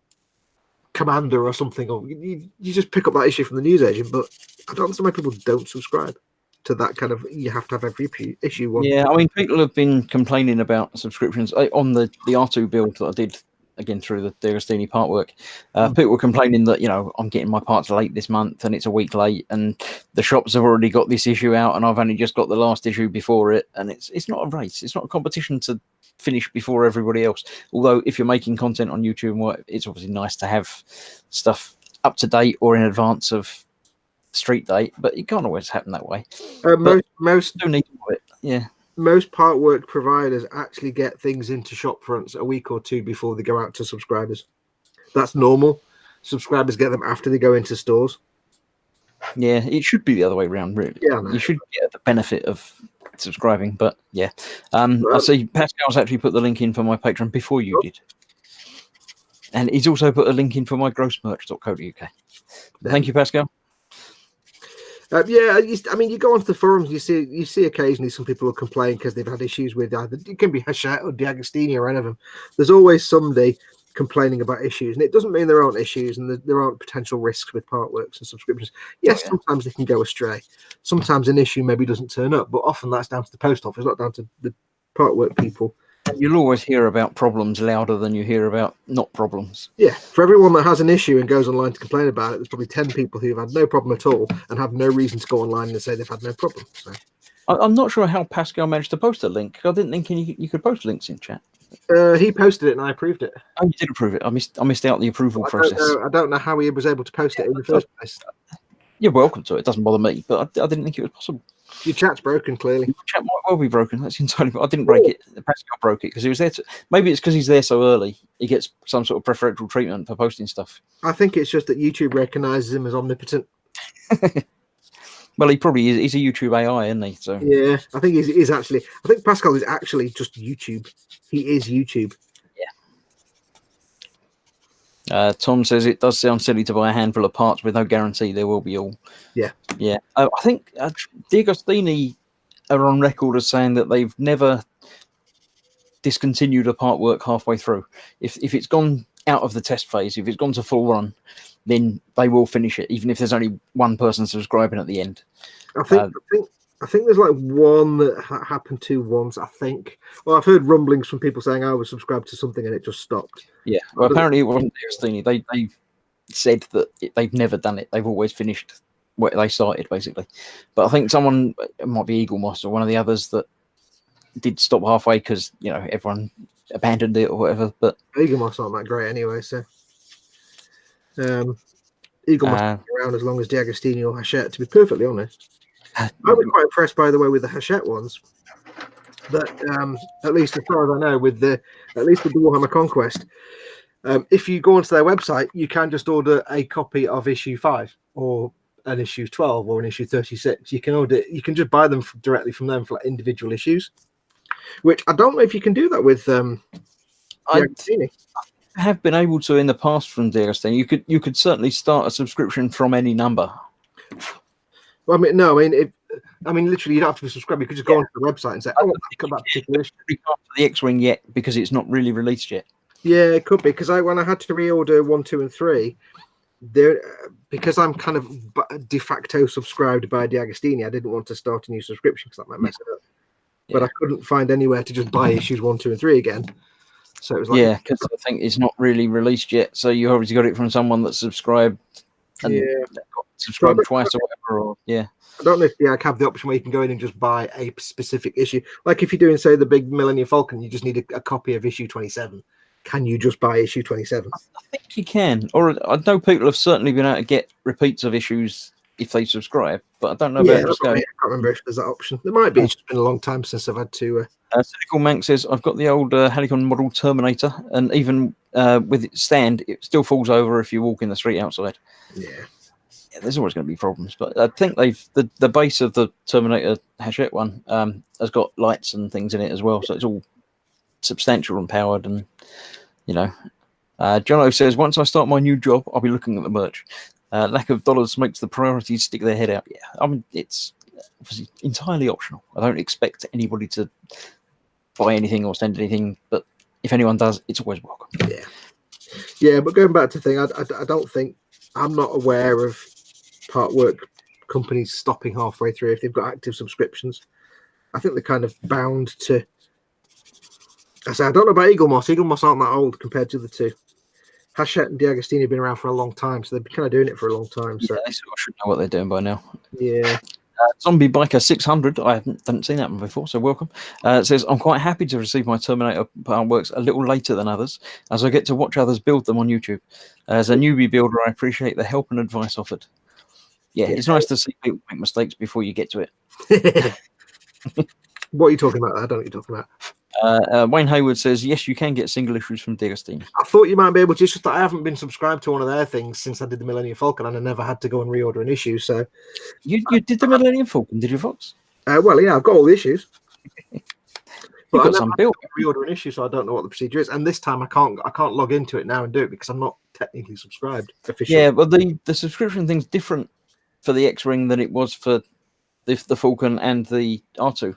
commander or something, or you just pick up that issue from the newsagent. But I don't understand why people don't subscribe to that kind of. You have to have every issue one. Yeah, I mean, people have been complaining about subscriptions on the R2 build that I did again through the D'Agostini part work. People were complaining that I'm getting my parts late this month and it's a week late, and the shops have already got this issue out and I've only just got the last issue before it. And it's not a race. It's not a competition to finish before everybody else. Although if you're making content on YouTube, it's obviously nice to have stuff up to date or in advance of street date, but it can't always happen that way. Most don't need to do it. Yeah. Most part work providers actually get things into shop fronts a week or two before they go out to subscribers. That's normal. Subscribers get them after they go into stores. Yeah, it should be the other way around, really. Yeah, no. You should get the benefit of subscribing, but yeah. I see Pascal's actually put the link in for my Patreon before you did. And he's also put a link in for my grossmerch.co.uk. Thank you, Pascal. You go onto the forums, you see occasionally some people will complain because they've had issues with either it can be Hachette or D'Agostini or any of them. There's always somebody complaining about issues, and it doesn't mean there aren't issues and there aren't potential risks with part works and subscriptions. Yes, sometimes they can go astray. Sometimes an issue maybe doesn't turn up, but often that's down to the post office, not down to the part work people. You'll always hear about problems louder than you hear about not problems. Yeah, for everyone that has an issue and goes online to complain about it, there's probably 10 people who've had no problem at all and have no reason to go online and say they've had no problem. So I'm not sure how Pascal managed to post a link. I didn't think you could post links in chat. He posted it and I approved it. Oh, you did approve it. I missed out the approval process. I don't know how he was able to post it in the first place. You're welcome to it. It doesn't bother me, but I didn't think it was possible. Your chat's broken, clearly. Your chat might well be broken. That's entirely. I didn't break it. Pascal broke it because he was there. Maybe it's because he's there so early. He gets some sort of preferential treatment for posting stuff. I think it's just that YouTube recognises him as omnipotent. Well, he probably is. He's a YouTube AI, isn't he? So yeah, I think he's actually. I think Pascal is actually just YouTube. He is YouTube. Yeah. Tom says it does sound silly to buy a handful of parts with no guarantee there will be all. Yeah. I think D'Agostini are on record as saying that they've never discontinued a part work halfway through. If it's gone out of the test phase, if it's gone to full run, then they will finish it, even if there's only one person subscribing at the end. I think there's like one that happened to once. I think. Well, I've heard rumblings from people saying I was subscribed to something and it just stopped. Yeah, well, apparently it wasn't Destiny. They said that they've never done it. They've always finished where they started, basically. But I think someone, it might be Eagle Moss or one of the others, that did stop halfway because everyone abandoned it or whatever. But Eagle Moss aren't that great anyway, so Eagle Moss be around as long as D'Agostino or Hachette, to be perfectly honest. I was quite impressed, by the way, with the Hachette ones. That at least as far as I know, with the Warhammer Conquest, if you go onto their website, you can just order a copy of issue 5 or an issue 12 or an issue 36. You can just buy them directly from them for like individual issues, which I don't know if you can do that with D'Agostini. I have been able to in the past from D'Agostini. You could certainly start a subscription from any number. Well, literally, you don't have to be subscribed. You could just go onto the website and say, "Oh, I've got that particular issue." We can't for the X-Wing yet because it's not really released yet. Yeah, it could be because when I had to reorder 1, 2, and 3, because I'm kind of de facto subscribed by D'Agostini, I didn't want to start a new subscription because that might mess it up. But I couldn't find anywhere to just buy issues 1, 2, and 3 again. So it was like, because I think it's not really released yet. So you obviously got it from someone that's subscribed. And got subscribed twice or whatever. Or I don't know if the have the option where you can go in and just buy a specific issue. Like if you're doing, say, the big Millennium Falcon, you just need a copy of issue 27. Can you just buy issue 27? I think you can. Or I know people have certainly been able to get repeats of issues if they subscribe, but I don't know about I can't remember if there's that option. There might be. It's just been a long time since I've had to. Cynical Manx says, I've got the old Helicon model Terminator, and even with its stand, it still falls over if you walk in the street outside. Yeah, there's always going to be problems, but I think the base of the Terminator Hachette one has got lights and things in it as well, so it's all substantial and powered. And Jono says, once I start my new job, I'll be looking at the merch. Lack of dollars makes the priorities stick their head out. Yeah, I mean, it's obviously entirely optional. I don't expect anybody to buy anything or send anything, but if anyone does, it's always welcome. Yeah. But going back to the thing, I don't think, I'm not aware of part work companies stopping halfway through if they've got active subscriptions. I think they're kind of bound to. I don't know about Eagle Moss. Eagle Moss aren't that old compared to the two. Hachette and D'Agostini have been around for a long time, so they've been kind of doing it for a long time. So they sort of should know what they're doing by now. Yeah. Zombie Biker 600, I haven't seen that one before, so welcome. It says, I'm quite happy to receive my Terminator works a little later than others, as I get to watch others build them on YouTube. As a newbie builder, I appreciate the help and advice offered. Yeah, it's nice to see people make mistakes before you get to it. What are you talking about? I don't know what you're talking about. Wayne Hayward says, yes, you can get single issues from D'Agostini. I thought you might be able to. It's just that I haven't been subscribed to one of their things since I did the Millennium Falcon, and I never had to go and reorder an issue. So you did the Millennium Falcon, did you, Fox? Well, yeah, I've got all the issues. But got some built. Reorder an issue, so I don't know what the procedure is. And this time, I can't log into it now and do it because I'm not technically subscribed officially. Yeah, but the subscription thing's different for the X-Wing than it was for the Falcon and the R2.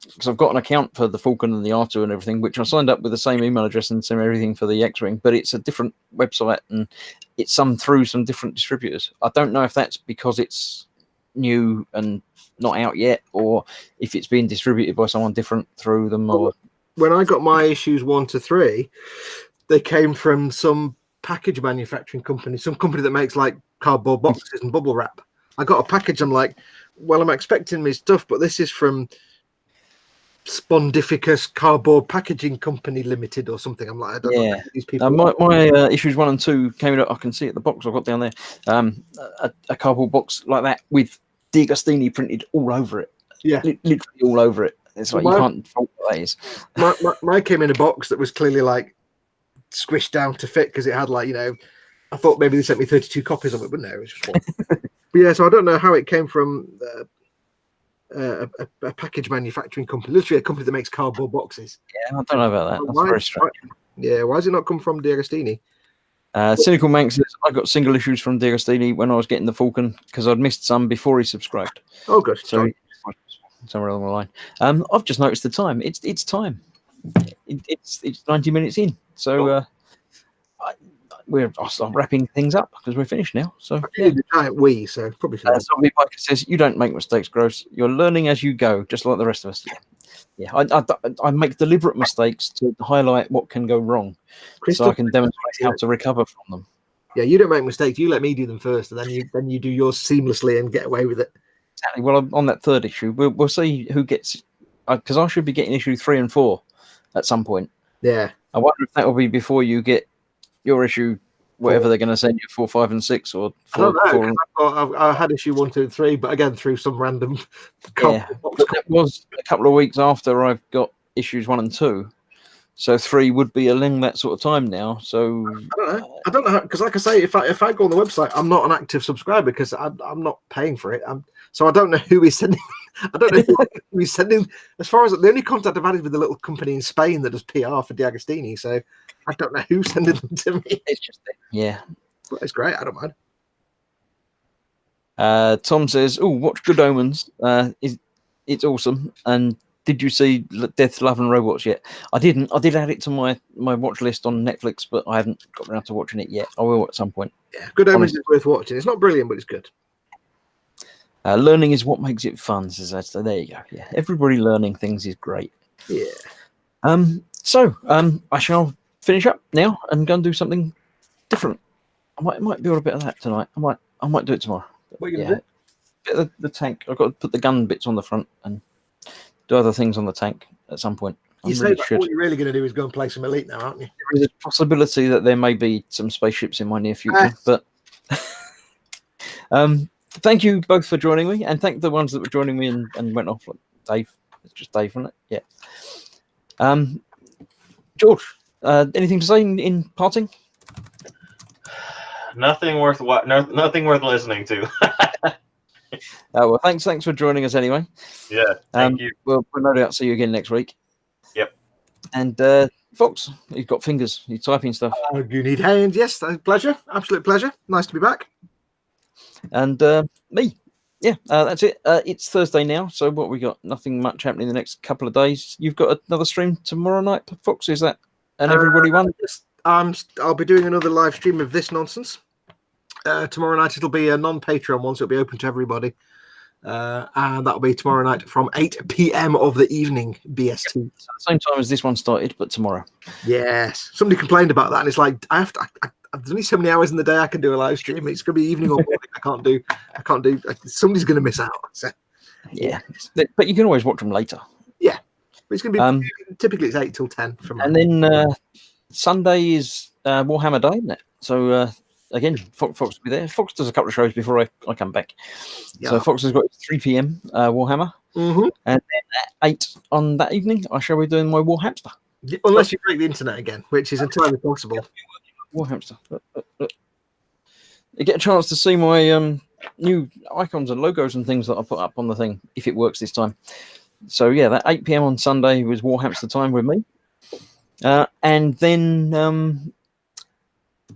Because I've got an account for the Falcon and the R2 and everything, which I signed up with the same email address and same everything for the X-Wing, but it's a different website and it's through some different distributors. I don't know if that's because it's new and not out yet, or if it's being distributed by someone different through them. Or when I got my issues 1 to 3, they came from some package manufacturing company, some company that makes like cardboard boxes and bubble wrap. I got a package. I'm like, well, I'm expecting me stuff, but this is from Spondificus Cardboard Packaging Company Limited or something. I'm like, I don't know these people. My issues 1 and 2 came in. I can see it, the box I've got down there. A cardboard box like that with D'Agostini printed all over it. Yeah, literally all over it. It's like you can't fault what that is. Mine came in a box that was clearly like squished down to fit because it had like, I thought maybe they sent me 32 copies of it, but no, it was just one. But yeah, so I don't know how it came from a package manufacturing company, literally a company that makes cardboard boxes. Yeah, I don't know about that. That's very strange. Why does it not come from D'Agostini? Cynical Manx says, I got single issues from D'Agostini when I was getting the Falcon because I'd missed some before he subscribed. Oh, good. So somewhere along the line. I've just noticed the time. It's time. It's 90 minutes in. So I'll start wrapping things up because we're finished now. So You need the giant Wii, so probably should. Zombie Biker says you don't make mistakes, Gross. You're learning as you go, just like the rest of us. Yeah. I make deliberate mistakes to highlight what can go wrong, so I can demonstrate how to recover from them. Yeah, you don't make mistakes. You let me do them first, and then you do yours seamlessly and get away with it. Exactly. Well, on that third issue, we'll see who gets, because I should be getting issue 3 and 4 at some point. Yeah. I wonder if that will be before you get your issue, whatever they're going to send you, 4, 5, and 6, or 4. I don't know. I had issue 1, 2, and 3, but again through some random. Yeah, that was a couple of weeks after I've got issues 1 and 2. So 3 would be along that sort of time now. So I don't know because, like I say, if I go on the website, I'm not an active subscriber because I'm not paying for it. So I don't know who is sending. I don't know who is sending. As far as the only contact I've had is with the little company in Spain that does PR for D'Agostini. So I don't know who's sending them to me. it's just But it's great. I don't mind. Tom says, "Oh, watch Good Omens. It's awesome." And did you see Death, Love, and Robots yet? I didn't. I did add it to my watch list on Netflix, but I haven't got around to watching it yet. I will at some point. Yeah, Good Omens is worth watching. It's not brilliant, but it's good. Learning is what makes it fun, says Ed. So there you go. Yeah, everybody learning things is great. Yeah. So I shall finish up now and go and do something different. I might build a bit of that tonight. I might do it tomorrow. What are you gonna do? Bit of the tank. I've got to put the gun bits on the front and do other things on the tank at some point. You say that what you're really going to do is go and play some Elite now, aren't you? There is a possibility that there may be some spaceships in my near future, but thank you both for joining me, and thank the ones that were joining me and went off. Like Dave, it's just Dave, wasn't it? Yeah. George, anything to say in parting? Nothing worth nothing worth listening to. Well, thanks for joining us anyway. Yeah, thank you. We'll no doubt see you again next week. Yep. And Fox, he's got fingers. He's typing stuff. You need hands. Yes, pleasure. Absolute pleasure. Nice to be back. And me. Yeah, that's it. It's Thursday now, so what we got? Nothing much happening the next couple of days. You've got another stream tomorrow night, Fox. Is that an everybody one? I'll be doing another live stream of this nonsense. Tomorrow night it'll be a non-Patreon one, so it'll be open to everybody. And that'll be tomorrow night from 8 p.m. of the evening BST. So same time as this one started, but tomorrow. Yes. Somebody complained about that, and it's like there's only so many hours in the day I can do a live stream. It's going to be evening or morning. I can't do. Somebody's going to miss out. So. Yeah, but you can always watch them later. Yeah, but it's going to be typically it's 8 till 10 from. And then Sunday is Warhammer Day, isn't it? So again, Fox will be there. Fox does a couple of shows before I come back. Yeah. So Fox has got 3 p.m. Warhammer, and then at 8 on that evening, I shall be doing my Warhamster. Unless you break the internet again, which is entirely possible. Warhamster. You get a chance to see my new icons and logos and things that I put up on the thing, if it works this time. So yeah, that 8 p.m. on Sunday was Warhamster time with me. And then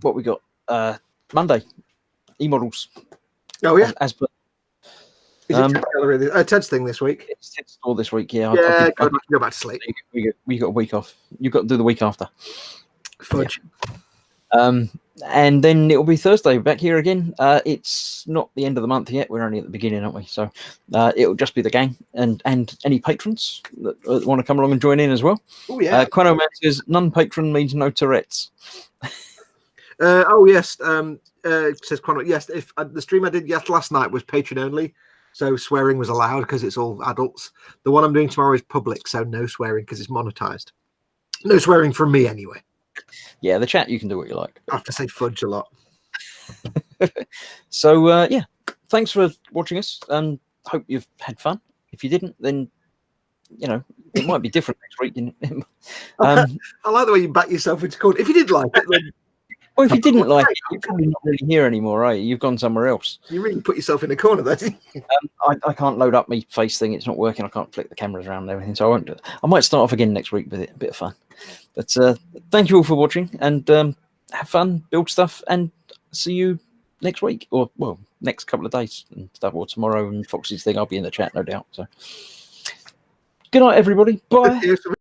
what we got? Monday, e-models. Oh yeah, as per. Is it Ted's thing this week? It's Ted's store this week. Yeah. Yeah, go back to sleep. We got a week off. You've got to do the week after. Fudge. Yeah. And then it'll be Thursday back here again. It's not the end of the month yet. We're only at the beginning, aren't we? So it'll just be the gang and any patrons that want to come along and join in as well. Oh yeah. Quano Man says non-patron means no Tourette's. Oh yes. Says Quano. Yes. If the stream I did last night was patron only, so swearing was allowed because it's all adults. The one I'm doing tomorrow is public, so no swearing because it's monetized. No swearing from me anyway. Yeah, the chat you can do what you like. I have to say fudge a lot. So yeah, thanks for watching us, and hope you've had fun. If you didn't, then you know it might be different next week. I like the way you back yourself into corner. If you did like it, then well, if you didn't like it, you're probably not really here anymore, are you? You've gone somewhere else. You really put yourself in a corner there. I can't load up my face thing. It's not working. I can't flick the cameras around and everything, so I won't do it. I might start off again next week with it. A bit of fun. But thank you all for watching, and have fun, build stuff, and see you next week, or well, next couple of days and stuff, or tomorrow and Foxy's thing. I'll be in the chat, no doubt. So Good night, everybody. Bye. Here's some